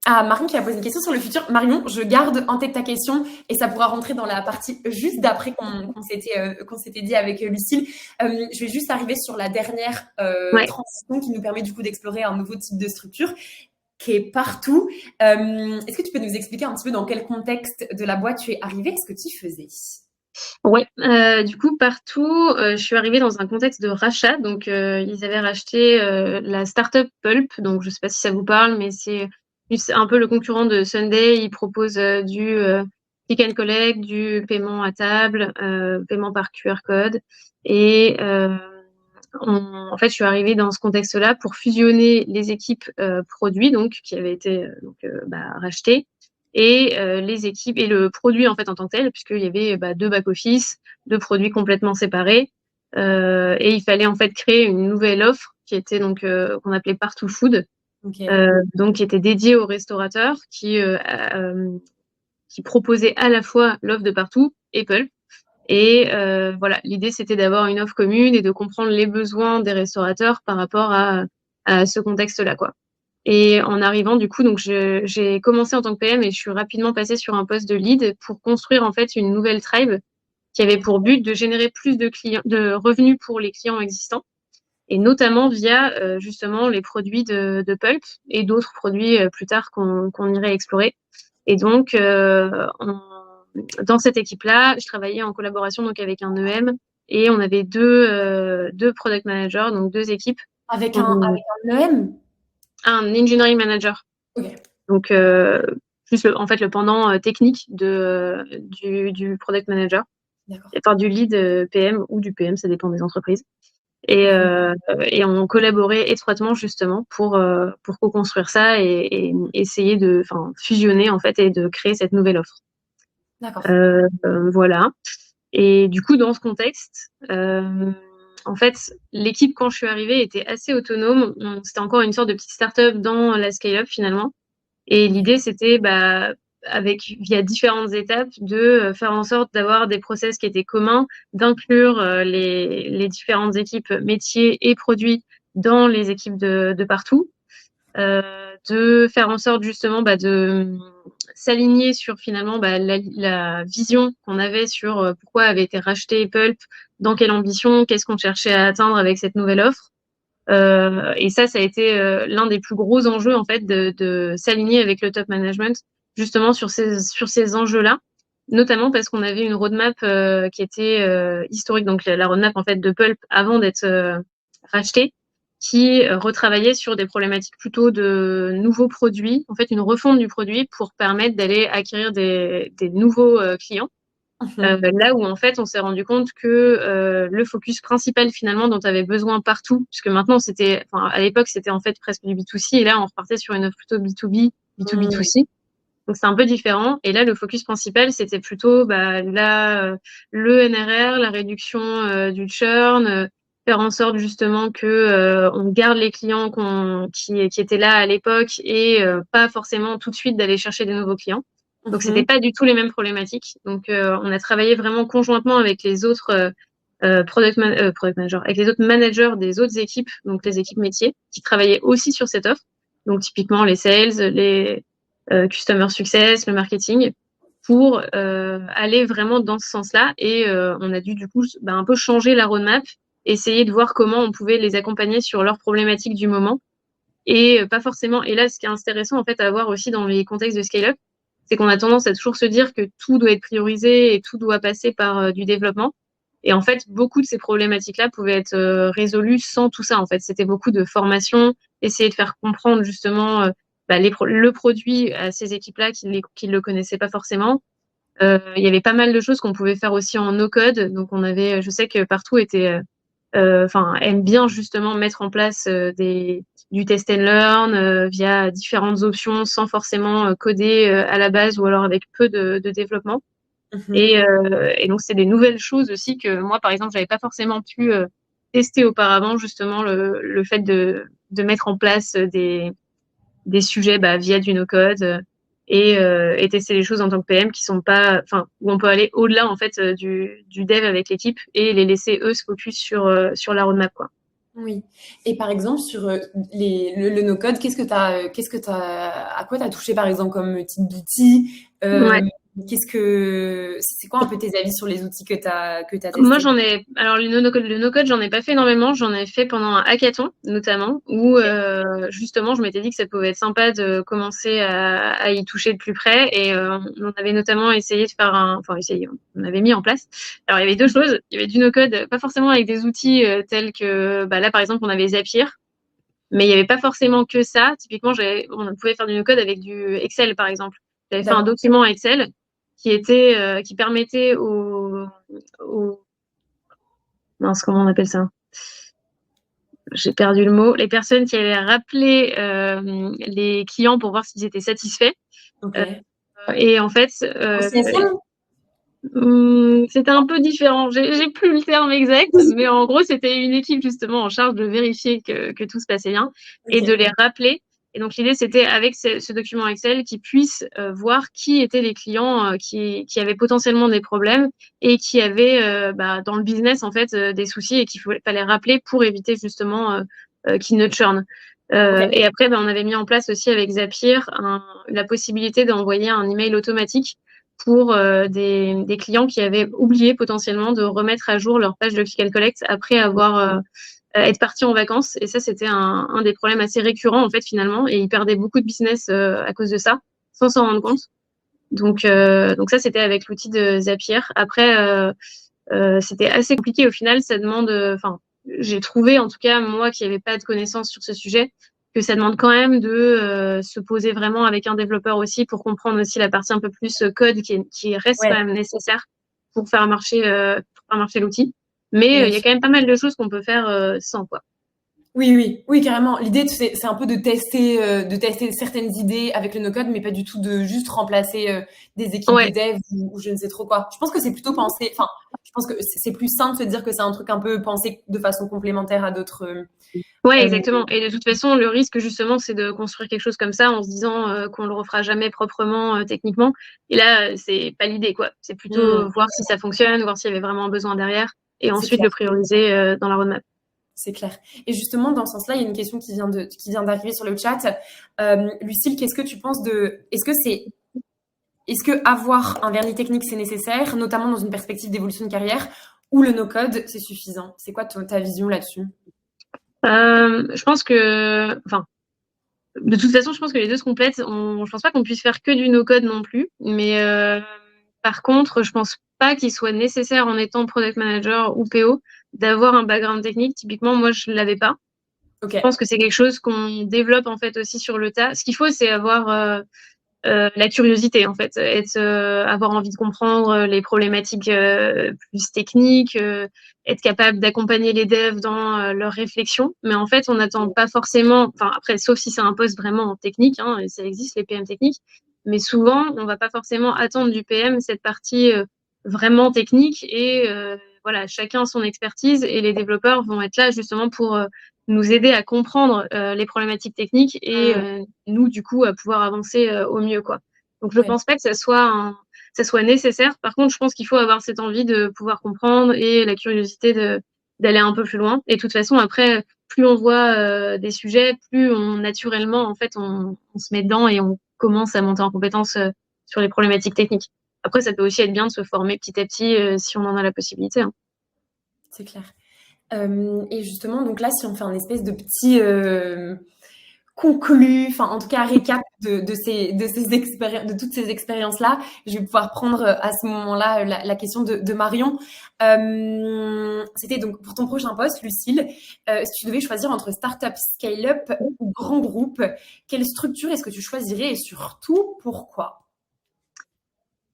Marion qui a posé une question sur le futur. Marion, je garde en tête ta question et ça pourra rentrer dans la partie juste d'après qu'on s'était dit avec Lucille. Je vais juste arriver sur la dernière Ouais. transition qui nous permet du coup d'explorer un nouveau type de structure qui est partout. Est-ce que tu peux nous expliquer un petit peu dans quel contexte de la boîte tu es arrivée? Est-ce que tu y faisais? Ouais, du coup, partout, je suis arrivée dans un contexte de rachat. Donc, ils avaient racheté la startup Pulp. Donc, je sais pas si ça vous parle, mais c'est un peu le concurrent de Sunday. Ils proposent du click and collect, du paiement à table, paiement par QR code. Et en fait, je suis arrivée dans ce contexte-là pour fusionner les équipes produits, donc qui avaient été rachetées, et les équipes et le produit en fait en tant que tel, puisqu'il y avait deux back-office, deux produits complètement séparés, et il fallait en fait créer une nouvelle offre qui était donc qu'on appelait Partout Food, Ok, donc qui était dédiée aux restaurateurs, qui proposait à la fois l'offre de Partout et Pulp. Et l'idée c'était d'avoir une offre commune et de comprendre les besoins des restaurateurs par rapport à à ce contexte-là, quoi. Et en arrivant, du coup, donc j'ai commencé en tant que PM et je suis rapidement passée sur un poste de lead pour construire en fait une nouvelle tribe qui avait pour but de générer plus de clients, de revenus pour les clients existants, et notamment via justement les produits de Pulp et d'autres produits plus tard qu'on irait explorer. Et donc, dans cette équipe-là, je travaillais en collaboration donc avec un EM et on avait deux product managers, donc deux équipes. Avec un EM? Un engineering manager. Ok, Donc, plus en fait le pendant technique du product manager, d'accord. enfin du lead PM ou du PM, ça dépend des entreprises. Et on collaborait étroitement justement pour co-construire ça et essayer de fusionner en fait et de créer cette nouvelle offre. D'accord. Voilà. Et du coup, dans ce contexte, en fait, l'équipe, quand je suis arrivée, était assez autonome. C'était encore une sorte de petite start-up dans la scale-up finalement. Et l'idée, c'était, via différentes étapes, de faire en sorte d'avoir des process qui étaient communs, d'inclure les différentes équipes métiers et produits dans les équipes de partout, de faire en sorte justement de s'aligner sur finalement la vision qu'on avait sur pourquoi avait été racheté Pulp, dans quelle ambition, qu'est-ce qu'on cherchait à atteindre avec cette nouvelle offre. Et ça a été l'un des plus gros enjeux en fait de s'aligner avec le top management justement sur ces enjeux-là, notamment parce qu'on avait une roadmap qui était historique, donc la roadmap en fait de Pulp avant d'être rachetée, qui retravaillait sur des problématiques plutôt de nouveaux produits, en fait une refonte du produit pour permettre d'aller acquérir des nouveaux clients. Là où en fait on s'est rendu compte que le focus principal finalement dont tu avais besoin partout, puisque maintenant à l'époque c'était en fait presque du B2C et là on repartait sur une offre plutôt B2B, B2B2C. Donc c'est un peu différent. Et là le focus principal c'était plutôt le NRR, la réduction du churn, faire en sorte justement que on garde les clients qui étaient là à l'époque et pas forcément tout de suite d'aller chercher des nouveaux clients. Donc c'était pas du tout les mêmes problématiques. Donc on a travaillé vraiment conjointement avec les autres product managers, avec les autres managers des autres équipes, donc les équipes métiers, qui travaillaient aussi sur cette offre. Donc typiquement les sales, les customer success, le marketing, pour aller vraiment dans ce sens-là. Et on a dû du coup un peu changer la roadmap, essayer de voir comment on pouvait les accompagner sur leurs problématiques du moment. Et pas forcément. Et là, ce qui est intéressant en fait à voir aussi dans les contextes de scale-up, c'est qu'on a tendance à toujours se dire que tout doit être priorisé et tout doit passer par du développement. Et en fait, beaucoup de ces problématiques-là pouvaient être résolues sans tout ça. En fait, c'était beaucoup de formation, essayer de faire comprendre justement le produit à ces équipes-là qui le connaissaient pas forcément. Il y avait pas mal de choses qu'on pouvait faire aussi en no-code. Donc, je sais que partout aime bien justement mettre en place du test and learn via différentes options sans forcément coder à la base ou alors avec peu de développement. Et donc, c'est des nouvelles choses aussi que moi, par exemple, j'avais pas forcément pu tester auparavant, justement, le fait de mettre en place des sujets via du no-code et tester les choses en tant que PM qui sont pas, où on peut aller au-delà, en fait, du dev avec l'équipe et les laisser, eux, se focus sur la roadmap, quoi. Oui. Et par exemple, sur le no-code, à quoi tu as touché par exemple comme type d'outils? Ouais. C'est quoi un peu tes avis sur les outils que tu as Moi, testés? alors le no-code, j'en ai pas fait énormément. J'en ai fait pendant un hackathon, notamment, où justement, je m'étais dit que ça pouvait être sympa de commencer à y toucher de plus près. Et on avait notamment essayé de faire on avait mis en place. Alors, il y avait deux choses. Il y avait du no-code, pas forcément avec des outils tels que, là, par exemple, on avait Zapier. Mais il n'y avait pas forcément que ça. Typiquement, on pouvait faire du no-code avec du Excel, par exemple. J'avais fait un document Excel qui permettait mince, comment on appelle ça? J'ai perdu le mot. Les personnes qui allaient rappeler les clients pour voir s'ils étaient satisfaits. Ok. Et en fait, CSM? c'était un peu différent. J'ai plus le terme exact, mais en gros, c'était une équipe justement en charge de vérifier que tout se passait bien et de les rappeler. Et donc l'idée, c'était avec ce document Excel qu'ils puissent voir qui étaient les clients qui avaient potentiellement des problèmes et qui avaient dans le business en fait des soucis et qu'il fallait rappeler pour éviter justement qu'ils ne churn. Ok. Et après, on avait mis en place aussi avec Zapier la possibilité d'envoyer un email automatique pour des clients qui avaient oublié potentiellement de remettre à jour leur page de Click and Collect après avoir être partis en vacances. Et ça, c'était un des problèmes assez récurrents en fait finalement. Et ils perdaient beaucoup de business à cause de ça, sans s'en rendre compte. Donc ça, c'était avec l'outil de Zapier. Après, c'était assez compliqué au final. Ça demande, enfin, j'ai trouvé en tout cas moi qui n'avais pas de connaissances sur ce sujet, que ça demande quand même de se poser vraiment avec un développeur aussi pour comprendre aussi la partie un peu plus code qui reste quand Ouais, même nécessaire pour faire marcher l'outil. Mais bien il y a sûr. quand même pas mal de choses qu'on peut faire sans quoi. Oui, oui, oui, carrément. L'idée, c'est un peu de tester certaines idées avec le no-code, mais pas du tout de juste remplacer des équipes de Ouais, dev ou je ne sais trop quoi. Je pense que c'est plutôt pensé, enfin, je pense que c'est plus simple de se dire que c'est un truc un peu pensé de façon complémentaire à d'autres. ouais, Euh, exactement. Et de toute façon, le risque justement, c'est de construire quelque chose comme ça en se disant qu'on le refera jamais proprement techniquement. Et là, c'est pas l'idée, quoi. C'est plutôt hmm, voir si ça fonctionne, voir s'il y avait vraiment un besoin derrière, et c'est ensuite clair, le prioriser dans la roadmap. c'est clair. Et justement, dans ce sens-là, il y a une question qui vient d'arriver sur le chat. Lucille, qu'est-ce que tu penses est-ce que avoir un vernis technique, c'est nécessaire, notamment dans une perspective d'évolution de carrière, ou le no-code, c'est suffisant? C'est quoi ta vision là-dessus? Je pense que, enfin, de toute façon, je pense que les deux se complètent. Je pense pas qu'on puisse faire que du no-code non plus, mais par contre, je pense pas qu'il soit nécessaire en étant product manager ou PO d'avoir un background technique. Typiquement, moi, je l'avais pas. Ok. Je pense que c'est quelque chose qu'on développe en fait aussi sur le tas. Ce qu'il faut, c'est avoir la curiosité en fait, avoir envie de comprendre les problématiques plus techniques, être capable d'accompagner les devs dans leurs réflexions. Mais en fait, on n'attend pas forcément, enfin après, sauf si c'est un poste vraiment technique, hein, et ça existe les PM techniques, mais souvent, on va pas forcément attendre du PM cette partie vraiment technique et voilà, chacun son expertise et les développeurs vont être là justement pour nous aider à comprendre les problématiques techniques et Hmm. nous, du coup, à pouvoir avancer au mieux, quoi. Donc, je Ouais. pense pas que ça soit nécessaire. Par contre, je pense qu'il faut avoir cette envie de pouvoir comprendre et la curiosité d'aller un peu plus loin. Et de toute façon, après, plus on voit des sujets, plus naturellement, en fait, on se met dedans et on commence à monter en compétence sur les problématiques techniques. Après, ça peut aussi être bien de se former petit à petit si on en a la possibilité, hein. C'est clair. Et justement, donc là, si on fait un espèce de petit conclu, enfin en tout cas récap de toutes ces expériences-là, je vais pouvoir prendre à ce moment-là la question de Marion. C'était donc pour ton prochain poste, Lucille, si tu devais choisir entre start-up, scale-up ou grand groupe, quelle structure est-ce que tu choisirais et surtout pourquoi?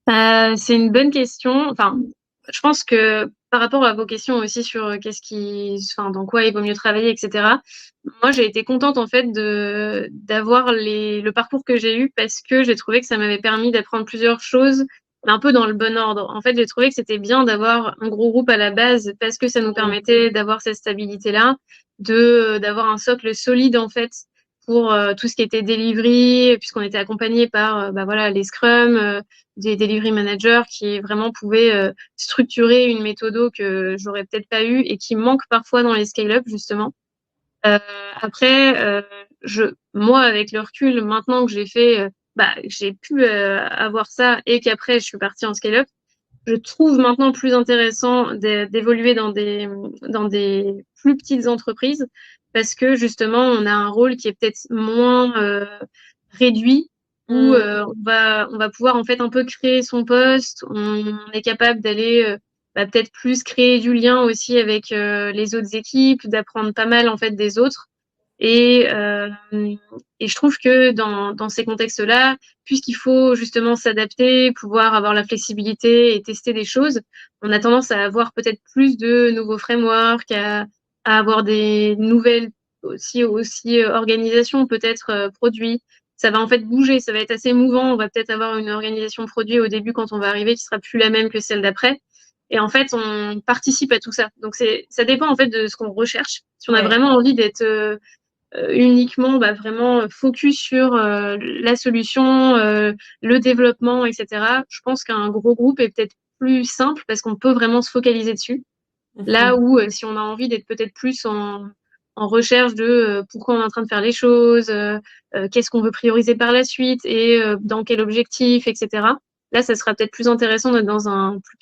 C'est une bonne question. Enfin, je pense que par rapport à vos questions aussi sur enfin, dans quoi il vaut mieux travailler, etc. Moi, j'ai été contente en fait d'avoir le parcours que j'ai eu parce que j'ai trouvé que ça m'avait permis d'apprendre plusieurs choses, mais un peu dans le bon ordre. En fait, j'ai trouvé que c'était bien d'avoir un gros groupe à la base parce que ça nous permettait d'avoir cette stabilité-là, d'avoir un socle solide en fait pour tout ce qui était delivery, puisqu'on était accompagné par bah, voilà, les Scrum, des delivery managers qui vraiment pouvaient structurer une méthode que j'aurais peut-être pas eu et qui manque parfois dans les scale-up justement. Euh, après, moi avec le recul, maintenant que j'ai fait, bah, j'ai pu avoir ça et qu'après je suis partie en scale-up, je trouve maintenant plus intéressant d'évoluer dans des plus petites entreprises parce que justement on a un rôle qui est peut-être moins réduit où Hmm, on va pouvoir en fait un peu créer son poste, on est capable d'aller bah, peut-être plus créer du lien aussi avec les autres équipes, d'apprendre pas mal en fait des autres. Et, euh, et je trouve que dans ces contextes-là, puisqu'il faut justement s'adapter, pouvoir avoir la flexibilité et tester des choses, on a tendance à avoir peut-être plus de nouveaux frameworks, à avoir des nouvelles aussi organisations, peut-être produits. Ça va en fait bouger, ça va être assez mouvant. On va peut-être avoir une organisation produit au début quand on va arriver qui sera plus la même que celle d'après. Et en fait, on participe à tout ça. Donc ça dépend en fait de ce qu'on recherche. Si on a ouais, vraiment envie d'être uniquement bah, vraiment focus sur la solution, le développement, etc. Je pense qu'un gros groupe est peut-être plus simple parce qu'on peut vraiment se focaliser dessus. Là mhm, où si on a envie d'être peut-être plus en recherche de pourquoi on est en train de faire les choses, qu'est-ce qu'on veut prioriser par la suite et dans quel objectif, etc. Là, ça sera peut-être plus intéressant d'être dans un plus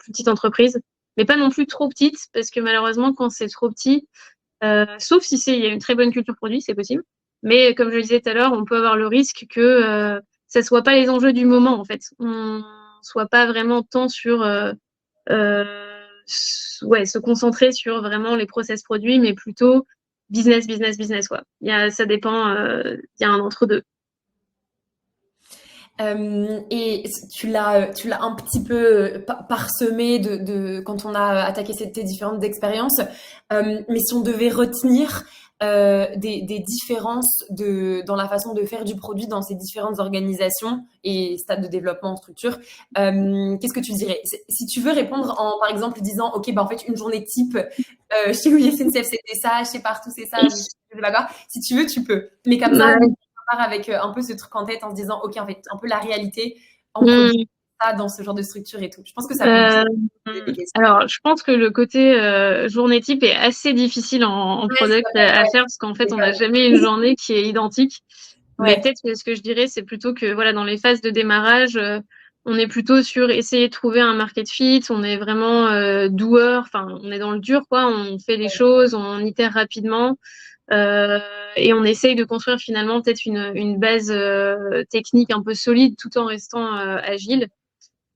petite entreprise, mais pas non plus trop petite, parce que malheureusement, quand c'est trop petit, sauf si il y a une très bonne culture produit, c'est possible. Mais comme je le disais tout à l'heure, on peut avoir le risque que ça soit pas les enjeux du moment, en fait. On soit pas vraiment tant sur se concentrer sur vraiment les process produits, mais plutôt business, business, business, quoi. Ça dépend, il y a un entre-deux. Et tu l'as un petit peu parsemé quand on a attaqué tes différentes expériences. Mais si on devait retenir des différences dans la façon de faire du produit dans ces différentes organisations et stades de développement en structure, qu'est-ce que tu dirais? Si tu veux répondre par exemple, disant, OK, bah, en fait, une journée type chez Oui SNCF, c'était ça, chez Partout, c'est ça, je sais pas quoi. Si tu veux, tu peux. Mais comme ça, avec un peu ce truc en tête en se disant, OK, en fait, un peu la réalité en produit ça dans ce genre de structure et tout. Je pense que ça peut poser des questions. Alors, je pense que le côté journée type est assez difficile en product à faire parce qu'en fait, on n'a jamais une journée qui est identique. Mais peut-être que ce que je dirais, c'est plutôt que voilà, dans les phases de démarrage, on est plutôt sur essayer de trouver un market fit. On est vraiment doueur, enfin, on est dans le dur, quoi. On fait les choses, on itère rapidement. Et on essaye de construire finalement peut-être une base technique un peu solide tout en restant agile.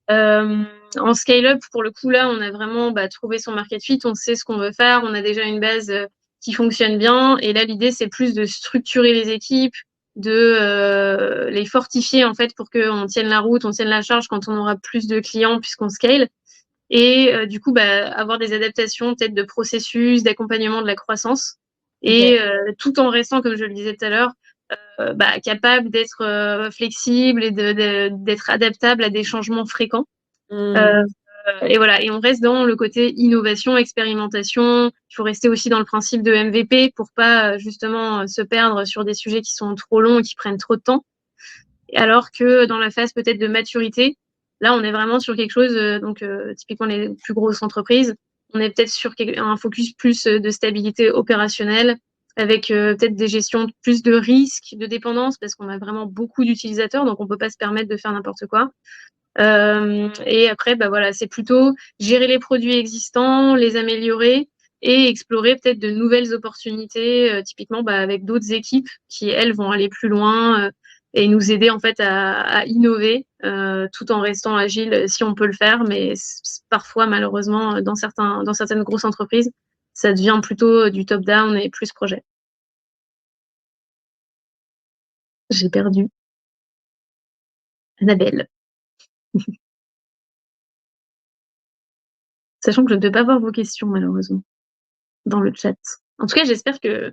En scale-up, pour le coup, là, on a vraiment trouvé son market fit, on sait ce qu'on veut faire, on a déjà une base qui fonctionne bien. Et là, l'idée, c'est plus de structurer les équipes, de les fortifier en fait pour qu'on tienne la route, on tienne la charge quand on aura plus de clients puisqu'on scale. Et du coup, avoir des adaptations peut-être de processus, d'accompagnement de la croissance. Et tout en restant, comme je le disais tout à l'heure, capable d'être flexible et d'être adaptable à des changements fréquents. Et voilà, et on reste dans le côté innovation, expérimentation. Il faut rester aussi dans le principe de MVP pour pas justement se perdre sur des sujets qui sont trop longs et qui prennent trop de temps. Alors que dans la phase peut-être de maturité, là, on est vraiment sur quelque chose, typiquement les plus grosses entreprises, on est peut-être sur un focus plus de stabilité opérationnelle, avec peut-être des gestions plus de risques, de dépendance, parce qu'on a vraiment beaucoup d'utilisateurs, donc on peut pas se permettre de faire n'importe quoi. Et après, voilà, c'est plutôt gérer les produits existants, les améliorer et explorer peut-être de nouvelles opportunités, typiquement avec d'autres équipes qui, elles, vont aller plus loin et nous aider en fait à innover tout en restant agile si on peut le faire. Mais parfois, malheureusement, dans certaines grosses entreprises, ça devient plutôt du top-down et plus projet. J'ai perdu Annabelle. Sachant que je ne peux pas voir vos questions, malheureusement, dans le chat. En tout cas, j'espère que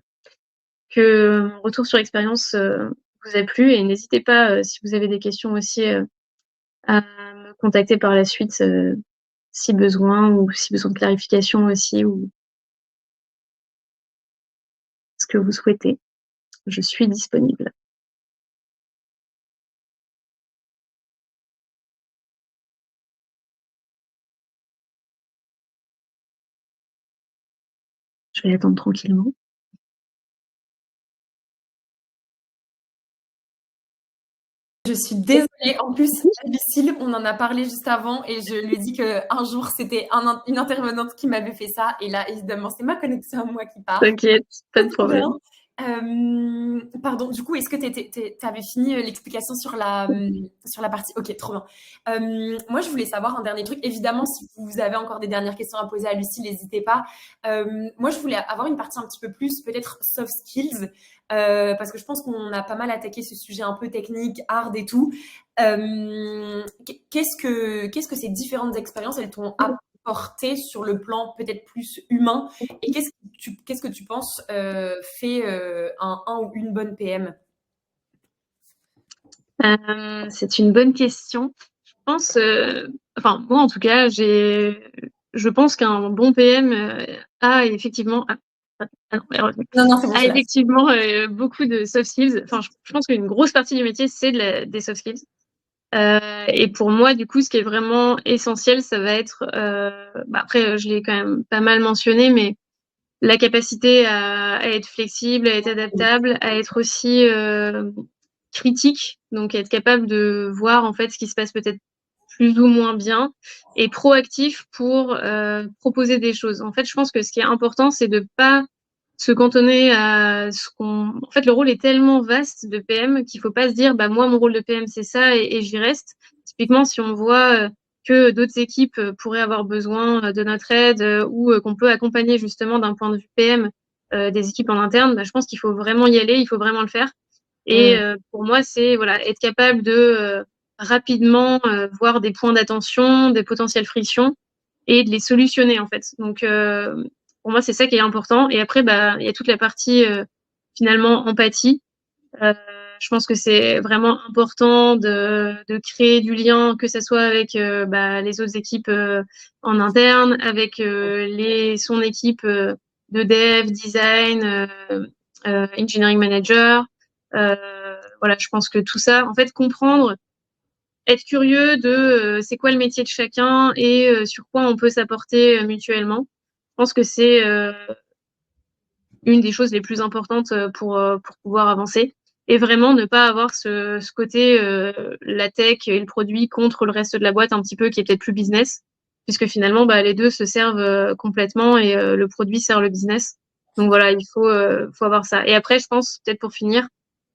mon retour sur expérience vous a plu et n'hésitez pas, si vous avez des questions aussi, à me contacter par la suite si besoin ou si besoin de clarification aussi ou ce que vous souhaitez. Je suis disponible. Je vais attendre tranquillement. Je suis désolée. En plus, Lucille, on en a parlé juste avant et je lui ai dit qu'un jour, c'était une intervenante qui m'avait fait ça. Et là, évidemment, c'est ma connexion à moi qui part. T'inquiète, pas de problème. Pardon, du coup, est-ce que tu avais fini l'explication sur la partie? Ok, trop bien. Moi, je voulais savoir un dernier truc. Évidemment, si vous avez encore des dernières questions à poser à Lucie, n'hésitez pas. Moi, je voulais avoir une partie un petit peu plus, peut-être soft skills, parce que je pense qu'on a pas mal attaqué ce sujet un peu technique, hard et tout. Qu'est-ce que ces différentes expériences, elles t'ont apporté sur le plan peut-être plus humain? Et qu'est-ce que tu penses fait un ou une bonne PM? C'est une bonne question. Je pense, moi en tout cas, je pense qu'un bon PM a effectivement, Non, c'est bon, a effectivement beaucoup de soft skills. Enfin, je pense qu'une grosse partie du métier, c'est des soft skills. Et pour moi, du coup, ce qui est vraiment essentiel, ça va être, après, je l'ai quand même pas mal mentionné, mais la capacité à être flexible, à être adaptable, à être aussi critique, donc être capable de voir en fait ce qui se passe peut-être plus ou moins bien et proactif pour proposer des choses. En fait, je pense que ce qui est important, c'est de pas se cantonner à ce qu'on. En fait, le rôle est tellement vaste de PM qu'il faut pas se dire, bah moi mon rôle de PM c'est ça et j'y reste. Typiquement, si on voit que d'autres équipes pourraient avoir besoin de notre aide ou qu'on peut accompagner justement d'un point de vue PM des équipes en interne, bah, je pense qu'il faut vraiment y aller, il faut vraiment le faire. Et Mm. pour moi, c'est voilà, être capable de rapidement voir des points d'attention, des potentielles frictions et de les solutionner en fait. Donc pour moi, c'est ça qui est important. Et après, bah, il y a toute la partie finalement empathie. Euh, je pense que c'est vraiment important de créer du lien, que ce soit avec bah, les autres équipes en interne, avec son équipe de dev, design, engineering manager. Voilà, je pense que tout ça, en fait, comprendre, être curieux de c'est quoi le métier de chacun et sur quoi on peut s'apporter mutuellement. Je pense que c'est une des choses les plus importantes pour pouvoir avancer. Et vraiment ne pas avoir ce côté la tech et le produit contre le reste de la boîte un petit peu qui est peut-être plus business, puisque finalement bah, les deux se servent complètement et le produit sert le business. Donc voilà, faut avoir ça. Et après, je pense, peut-être pour finir,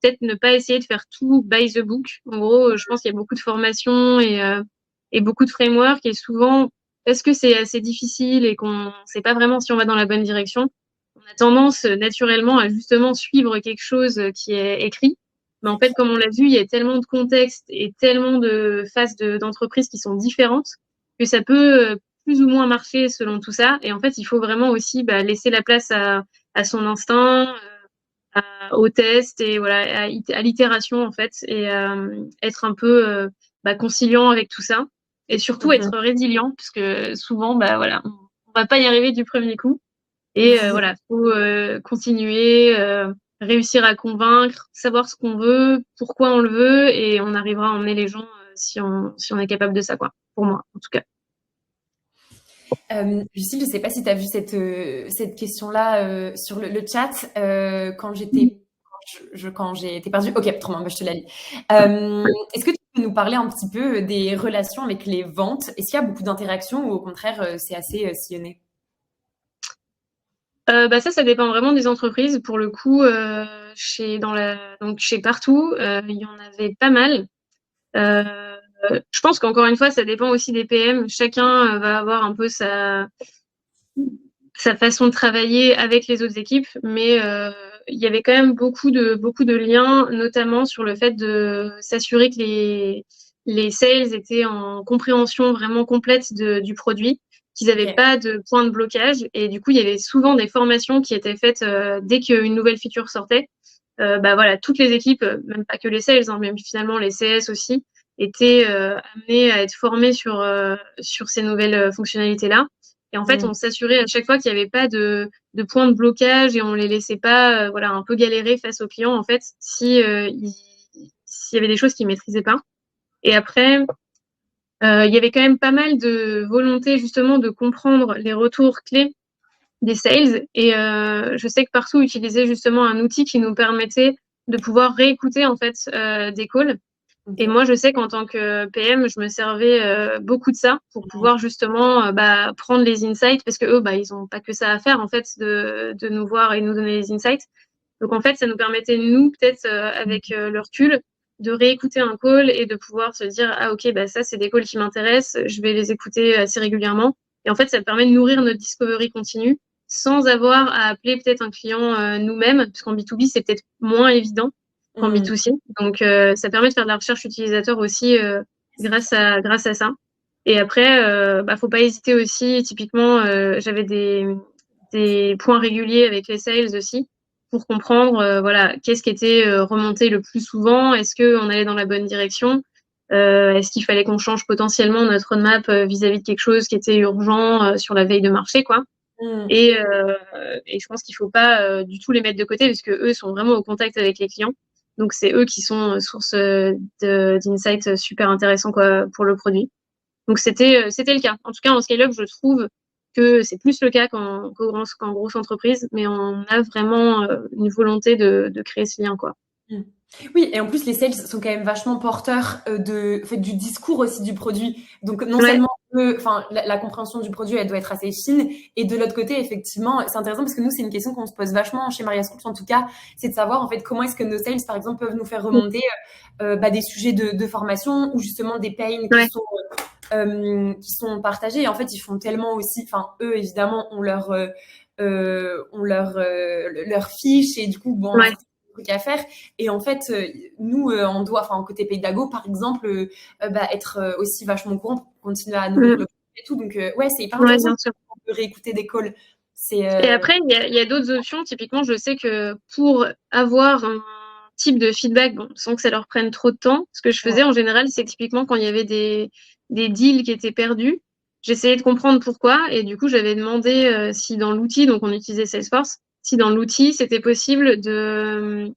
peut-être ne pas essayer de faire tout by the book. En gros, je pense qu'il y a beaucoup de formations et beaucoup de frameworks et souvent, parce que c'est assez difficile et qu'on ne sait pas vraiment si on va dans la bonne direction, on a tendance naturellement à justement suivre quelque chose qui est écrit. Mais en fait, comme on l'a vu, il y a tellement de contextes et tellement de phases d'entreprise qui sont différentes que ça peut plus ou moins marcher selon tout ça. Et en fait, il faut vraiment aussi bah, laisser la place à son instinct, au test et voilà, à l'itération en fait, et être un peu bah, conciliant avec tout ça. Et surtout Mhm. être résilient, parce que souvent, bah voilà, on va pas y arriver du premier coup. Et voilà, faut continuer, réussir à convaincre, savoir ce qu'on veut, pourquoi on le veut, et on arrivera à emmener les gens si on est capable de ça, quoi. Pour moi, en tout cas. Lucille, je ne sais pas si tu as vu cette question-là sur le chat quand j'étais quand j'ai été perdue. Ok, trop bien, bah, je te la lis. Est-ce que tu peux nous parler un petit peu des relations avec les ventes? Est-ce qu'il y a beaucoup d'interactions ou au contraire c'est assez sillonné? Bah ça dépend vraiment des entreprises. Pour le coup, donc chez Partout, il y en avait pas mal. Euh, je pense qu'encore une fois, ça dépend aussi des PM. Chacun va avoir un peu sa façon de travailler avec les autres équipes, mais il y avait quand même beaucoup de liens, notamment sur le fait de s'assurer que les sales étaient en compréhension vraiment complète du produit, qu'ils n'avaient Ok. pas de point de blocage, et du coup, il y avait souvent des formations qui étaient faites dès qu'une nouvelle feature sortait. Bah voilà, toutes les équipes, même pas que les sales, hein, même finalement les CS aussi, étaient amenées à être formées sur ces nouvelles fonctionnalités-là. Et en fait, Mm. on s'assurait à chaque fois qu'il n'y avait pas de point de blocage et on les laissait pas, voilà, un peu galérer face aux clients, en fait, si, s'il y avait des choses qu'ils maîtrisaient pas. Et après, il y avait quand même pas mal de volonté, justement, de comprendre les retours clés des sales. Et je sais que Partout utilisait justement un outil qui nous permettait de pouvoir réécouter, en fait, des calls et Ok. moi, je sais qu'en tant que PM, je me servais beaucoup de ça pour pouvoir justement bah, prendre les insights parce que eux, bah, ils ont pas que ça à faire en fait de nous voir et nous donner les insights. Donc en fait, ça nous permettait nous peut-être avec le recul de réécouter un call et de pouvoir se dire ah ok bah ça c'est des calls qui m'intéressent, je vais les écouter assez régulièrement. Et en fait, ça permet de nourrir notre discovery continue sans avoir à appeler peut-être un client nous-mêmes, parce qu'en B2B c'est peut-être moins évident qu'en Mm. B2C. Donc, ça permet de faire de la recherche utilisateur aussi grâce à ça. Et après, bah, faut pas hésiter aussi. Typiquement, j'avais des points réguliers avec les sales aussi pour comprendre, voilà, qu'est-ce qui était remonté le plus souvent. Est-ce qu'on allait dans la bonne direction? Est-ce qu'il fallait qu'on change potentiellement notre roadmap vis-à-vis de quelque chose qui était urgent sur la veille de marché, quoi. Mm. Et je pense qu'il faut pas du tout les mettre de côté parce que eux sont vraiment au contact avec les clients. Donc c'est eux qui sont source d'insights super intéressants quoi pour le produit. Donc c'était le cas. En tout cas en scale-up, je trouve que c'est plus le cas qu'en grosse entreprise, mais on a vraiment une volonté de créer ce lien, quoi. Mmh. Oui, et en plus, les sales sont quand même vachement porteurs en fait, du discours aussi du produit. Donc, non Ouais, seulement enfin, la compréhension du produit, elle doit être assez fine. Et de l'autre côté, effectivement, c'est intéressant parce que nous, c'est une question qu'on se pose vachement chez Maria Scoops, en tout cas, c'est de savoir, en fait, comment est-ce que nos sales, par exemple, peuvent nous faire remonter des sujets de formation ou justement des pains ouais, qui sont partagés. Et en fait, ils font tellement aussi, enfin, eux, évidemment, leur fiche et du coup, bon, ouais. trucs à faire. Et en fait, nous, on doit, enfin, côté pédago, par exemple, être aussi vachement au courant pour continuer à nourrir Mm. le projet et tout. Donc, ouais, c'est hyper Ouais, intéressant bien sûr. de réécouter des calls. C'est, Et après, il y a d'autres options. Typiquement, je sais que pour avoir un type de feedback, bon, sans que ça leur prenne trop de temps, ce que je ouais. faisais en général, c'est typiquement quand il y avait des deals qui étaient perdus, j'essayais de comprendre pourquoi. Et du coup, j'avais demandé si dans l'outil, donc on utilisait Salesforce, si dans l'outil, c'était possible de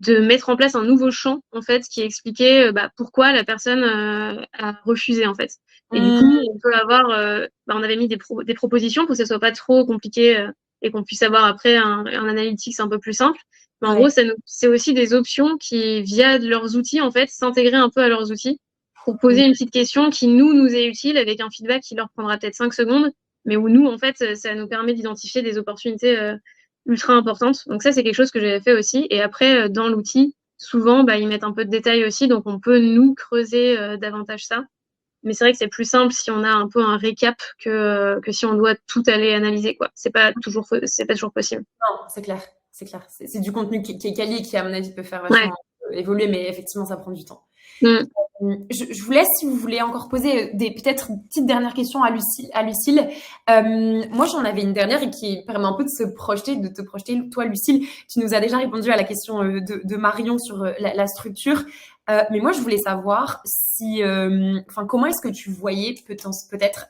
mettre en place un nouveau champ en fait qui expliquait pourquoi la personne a refusé en fait. Et du coup, Mmh, on peut avoir, on avait mis des propositions pour que ce soit pas trop compliqué et qu'on puisse avoir après un analytics un peu plus simple. Mais en gros, ouais. c'est aussi des options qui, via leurs outils en fait, s'intégrer un peu à leurs outils pour poser une petite question qui nous est utile avec un feedback qui leur prendra peut-être 5 secondes, mais où nous en fait, ça nous permet d'identifier des opportunités ultra importante. Donc ça, c'est quelque chose que j'avais fait aussi. Et après, dans l'outil, souvent, ils mettent un peu de détails aussi, donc on peut nous creuser davantage ça. Mais c'est vrai que c'est plus simple si on a un peu un récap que si on doit tout aller analyser, quoi. C'est pas toujours possible. Non, c'est clair, c'est clair. C'est du contenu qui est quali, qui, à mon avis, peut faire Ouais. vachement évoluer, mais effectivement, ça prend du temps. Mm. Je vous laisse si vous voulez encore poser des peut-être une petite dernière question à Lucille. Moi, j'en avais une dernière et qui permet un peu de se projeter, de te projeter. Toi, Lucille, tu nous as déjà répondu à la question de Marion sur la structure. Mais moi, je voulais savoir si, enfin, comment est-ce que tu voyais peut-être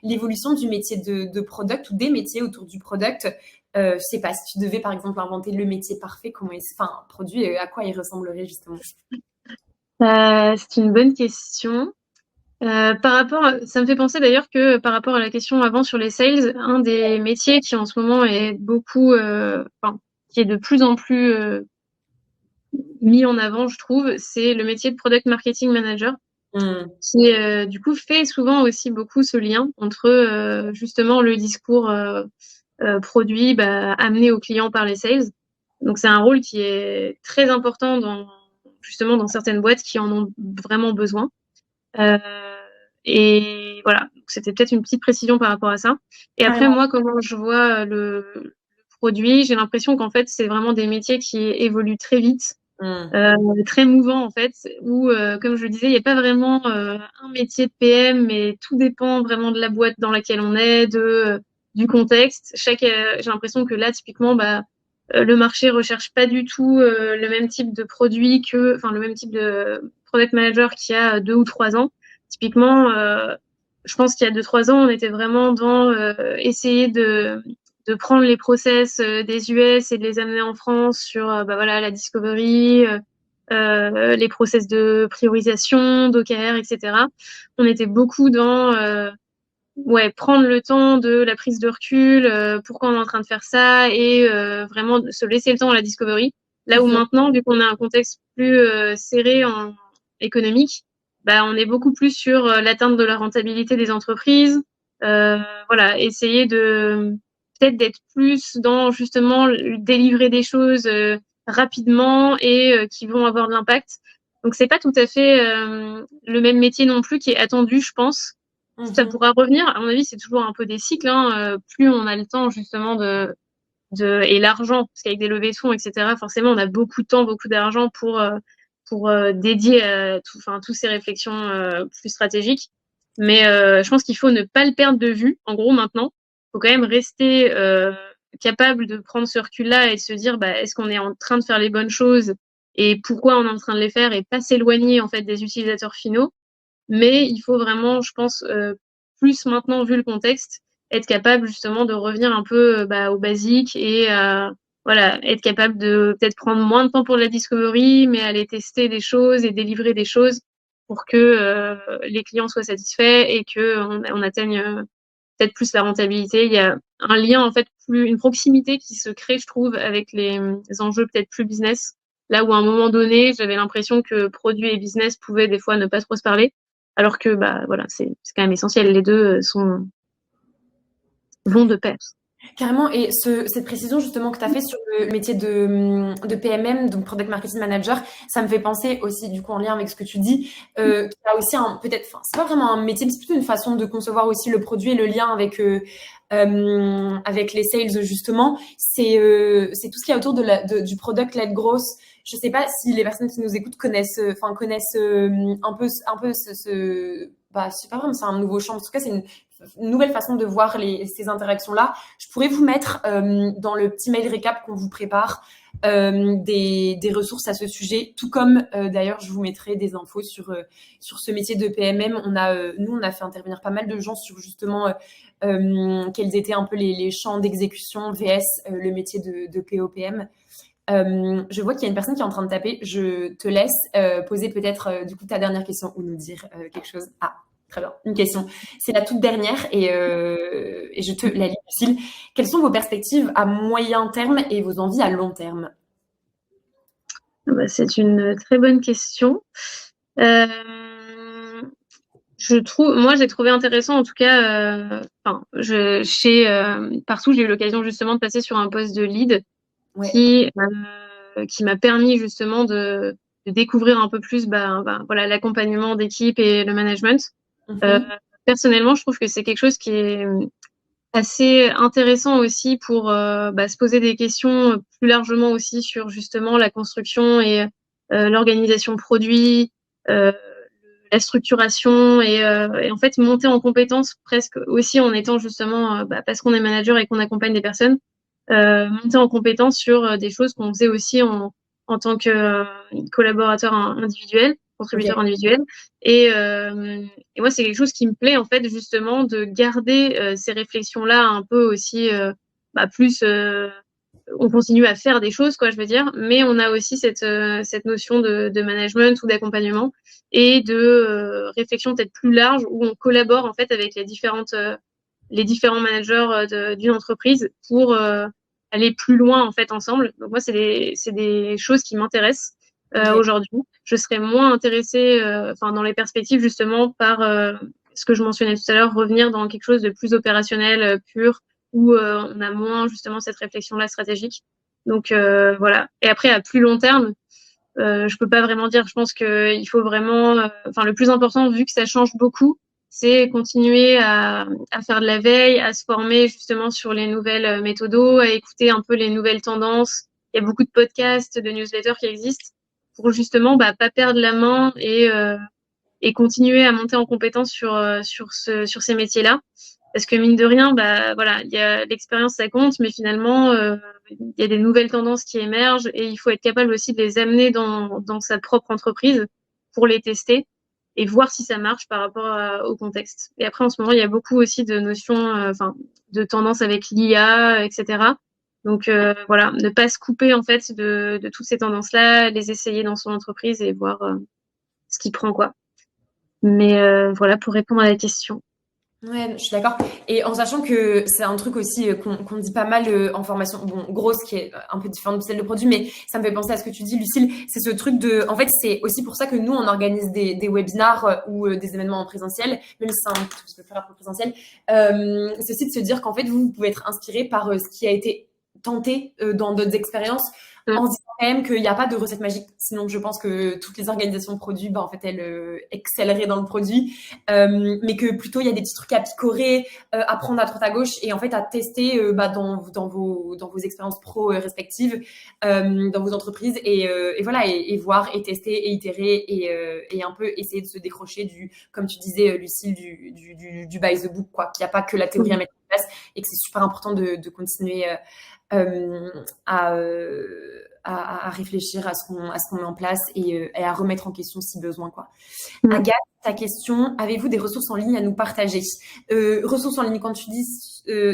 l'évolution du métier de product ou des métiers autour du product. Je sais pas si tu devais, par exemple, inventer le métier parfait, enfin, produit, à quoi il ressemblerait justement. C'est une bonne question. Ça me fait penser d'ailleurs que par rapport à la question avant sur les sales, un des métiers qui en ce moment est qui est de plus en plus mis en avant, je trouve, c'est le métier de product marketing manager, Hmm. qui du coup fait souvent aussi beaucoup ce lien entre justement le discours produit amené au client par les sales. Donc c'est un rôle qui est très important justement dans certaines boîtes qui en ont vraiment besoin. Euh, et voilà, c'était peut-être une petite précision par rapport à ça. Et après, Ouais. moi, comment je vois le produit, j'ai l'impression qu'en fait, c'est vraiment des métiers qui évoluent très vite, Hmm. très mouvants en fait, où, comme je le disais, il n'y a pas vraiment un métier de PM, mais tout dépend vraiment de la boîte dans laquelle on est, du contexte. J'ai l'impression que là, typiquement, le marché recherche pas du tout le même type de produit enfin le même type de product manager qu'il y a 2 ou 3 ans. Typiquement, je pense qu'il y a 2 ou 3 ans, on était vraiment dans essayer de prendre les process des US et de les amener en France sur voilà la discovery, les process de priorisation, d'OKR, etc. On était beaucoup dans ouais, prendre le temps de la prise de recul, pourquoi on est en train de faire ça et vraiment se laisser le temps à la discovery. Là où Mhm. maintenant, vu qu'on a un contexte plus serré en économique, on est beaucoup plus sur l'atteinte de la rentabilité des entreprises. Euh, voilà, essayer de peut-être d'être plus dans justement délivrer des choses rapidement et qui vont avoir de l'impact. Donc c'est pas tout à fait le même métier non plus qui est attendu, je pense. Ça Mhm. pourra revenir. À mon avis, c'est toujours un peu des cycles. Hein. Plus on a le temps justement et l'argent, parce qu'avec des levées de fonds, etc. Forcément, on a beaucoup de temps, beaucoup d'argent pour dédier à enfin, toutes ces réflexions plus stratégiques. Mais je pense qu'il faut ne pas le perdre de vue. En gros, maintenant, il faut quand même rester capable de prendre ce recul-là et de se dire, est-ce qu'on est en train de faire les bonnes choses et pourquoi on est en train de les faire et pas s'éloigner en fait des utilisateurs finaux. Mais il faut vraiment, je pense, plus maintenant, vu le contexte, être capable justement de revenir un peu au basique et voilà, être capable de peut-être prendre moins de temps pour la discovery, mais aller tester des choses et délivrer des choses pour que les clients soient satisfaits et que on atteigne peut-être plus la rentabilité. Il y a un lien, en fait, une proximité qui se crée, je trouve, avec les enjeux peut-être plus business. Là où à un moment donné, j'avais l'impression que produit et business pouvaient des fois ne pas trop se parler, alors que bah voilà, c'est quand même essentiel. Les deux vont de pair. Carrément, et cette précision justement que tu as fait sur le métier de PMM, donc Product Marketing Manager, ça me fait penser aussi, du coup, en lien avec ce que tu dis, qu'il y a aussi peut-être, enfin, c'est pas vraiment un métier, c'est plutôt une façon de concevoir aussi le produit et le lien avec les sales, justement. C'est tout ce qu'il y a autour du product-led growth. Je sais pas si les personnes qui nous écoutent connaissent un peu bah, c'est pas vraiment, c'est un nouveau champ. En tout cas, c'est une nouvelle façon de voir ces interactions-là. Je pourrais vous mettre dans le petit mail récap qu'on vous prépare des ressources à ce sujet, tout comme d'ailleurs je vous mettrai des infos sur ce métier de PMM. Nous on a fait intervenir pas mal de gens sur justement quels étaient un peu les champs d'exécution vs le métier de POPM. Je vois qu'il y a une personne qui est en train de taper. Je te laisse poser peut-être du coup ta dernière question ou nous dire quelque chose. Ah, très bien, une question. C'est la toute dernière et je te la lis, Lucille. Quelles sont vos perspectives à moyen terme et vos envies à long terme? Bah, c'est une très bonne question. Moi, j'ai trouvé intéressant, en tout cas, partout, j'ai eu l'occasion justement de passer sur un poste de lead Ouais. qui m'a permis justement de découvrir un peu plus voilà, l'accompagnement d'équipe et le management. Personnellement, je trouve que c'est quelque chose qui est assez intéressant aussi pour se poser des questions plus largement aussi sur justement la construction et l'organisation produit, la structuration et en fait monter en compétence presque aussi en étant justement parce qu'on est manager et qu'on accompagne des personnes, monter en compétence sur des choses qu'on faisait aussi en tant que collaborateur individuel, contributeur individuel. Et moi, c'est quelque chose qui me plaît, en fait, justement, de garder ces réflexions-là un peu aussi, plus, on continue à faire des choses, quoi, je veux dire, mais on a aussi cette notion de management ou d'accompagnement et de réflexion peut-être plus large où on collabore, en fait, avec les différents managers d'une entreprise pour aller plus loin en fait ensemble. Donc moi, c'est des choses qui m'intéressent aujourd'hui. Je serais moins intéressée, dans les perspectives justement par ce que je mentionnais tout à l'heure, revenir dans quelque chose de plus opérationnel, pur, où on a moins justement cette réflexion-là stratégique. Donc voilà. Et après, à plus long terme, je peux pas vraiment dire. Je pense qu'il faut vraiment, le plus important, vu que ça change beaucoup, c'est continuer à faire de la veille, à se former justement sur les nouvelles méthodos, à écouter un peu les nouvelles tendances. Il y a beaucoup de podcasts, de newsletters qui existent pour justement pas perdre la main et continuer à monter en compétence sur ces métiers-là. Parce que mine de rien, voilà, il y a l'expérience, ça compte, mais finalement, il y a des nouvelles tendances qui émergent et il faut être capable aussi de les amener dans sa propre entreprise pour les tester et voir si ça marche par rapport au contexte. Et après, en ce moment, il y a beaucoup aussi de notions, de tendances avec l'IA, etc. Donc voilà, ne pas se couper en fait de toutes ces tendances-là, les essayer dans son entreprise et voir ce qui prend quoi. Mais voilà pour répondre à la question. Ouais, je suis d'accord. Et en sachant que c'est un truc aussi qu'on dit pas mal en formation, bon, grosse, qui est un peu différente de celle de produit, mais ça me fait penser à ce que tu dis, Lucille. C'est ce truc en fait, c'est aussi pour ça que nous, on organise des webinars ou des événements en présentiel, même si c'est un truc que je peux faire en présentiel. C'est aussi de se dire qu'en fait, vous pouvez être inspiré par ce qui a été tenté dans d'autres expériences, en se disant quand même qu'il n'y a pas de recette magique. Sinon, je pense que toutes les organisations de produits, en fait, elles excelleraient dans le produit. Mais que plutôt, il y a des petits trucs à picorer, à prendre à droite à gauche et en fait, à tester dans vos expériences pro respectives, dans vos entreprises et voilà, et voir, et tester, et itérer et un peu essayer de se décrocher comme tu disais, Lucille, du by the book, quoi. Qu'il n'y a pas que la théorie à mettre en place et que c'est super important de continuer à réfléchir à ce qu'on met en place et à remettre en question si besoin, quoi. Agathe, ta question, avez-vous des ressources en ligne à nous partager? Ressources en ligne, quand tu dis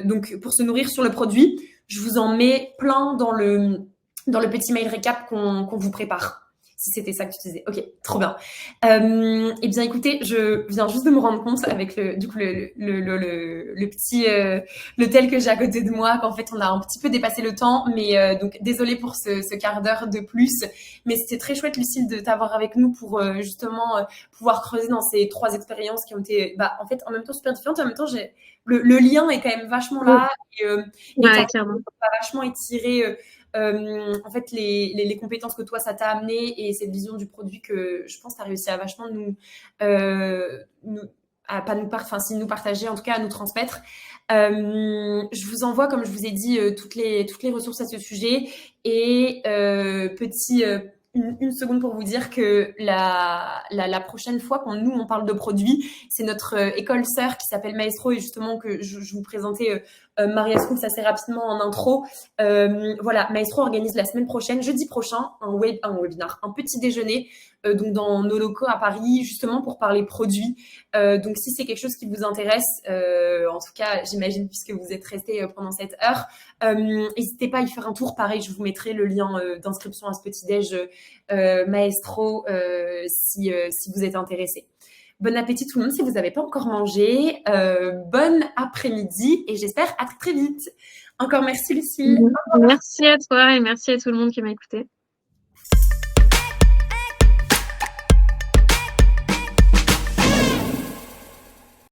donc pour se nourrir sur le produit, je vous en mets plein dans le petit mail récap qu'on vous prépare. Si c'était ça que tu disais. Ok, trop bien. Eh bien, écoutez, je viens juste de me rendre compte avec le petit l'hôtel que j'ai à côté de moi qu'en fait on a un petit peu dépassé le temps, mais donc désolée pour ce quart d'heure de plus, mais c'était très chouette, Lucille, de t'avoir avec nous pour justement pouvoir creuser dans ces 3 expériences qui ont été, en fait, en même temps super différentes. En même temps, le lien est quand même vachement là et Ouais, t'as clairement. vachement étiré en fait les compétences que toi ça t'a amené et cette vision du produit que je pense tu as réussi à vachement nous à pas nous enfin si nous partager, en tout cas à nous transmettre. Je vous envoie, comme je vous ai dit, toutes les ressources à ce sujet et une seconde pour vous dire que la prochaine fois on parle de produits, c'est notre école sœur qui s'appelle Maestro, et justement que je vous présentais Maria Schools assez rapidement en intro. Voilà, Maestro organise la semaine prochaine, jeudi prochain, un webinaire, un petit déjeuner, donc dans nos locaux à Paris, justement pour parler produits. Donc si c'est quelque chose qui vous intéresse, en tout cas j'imagine puisque vous êtes resté pendant cette heure, n'hésitez pas à y faire un tour. Pareil, je vous mettrai le lien d'inscription à ce petit déj Maestro si vous êtes intéressé. Bon appétit tout le monde si vous n'avez pas encore mangé. Bon après-midi et j'espère à très vite. Encore merci Lucille. Merci à toi et merci à tout le monde qui m'a écouté.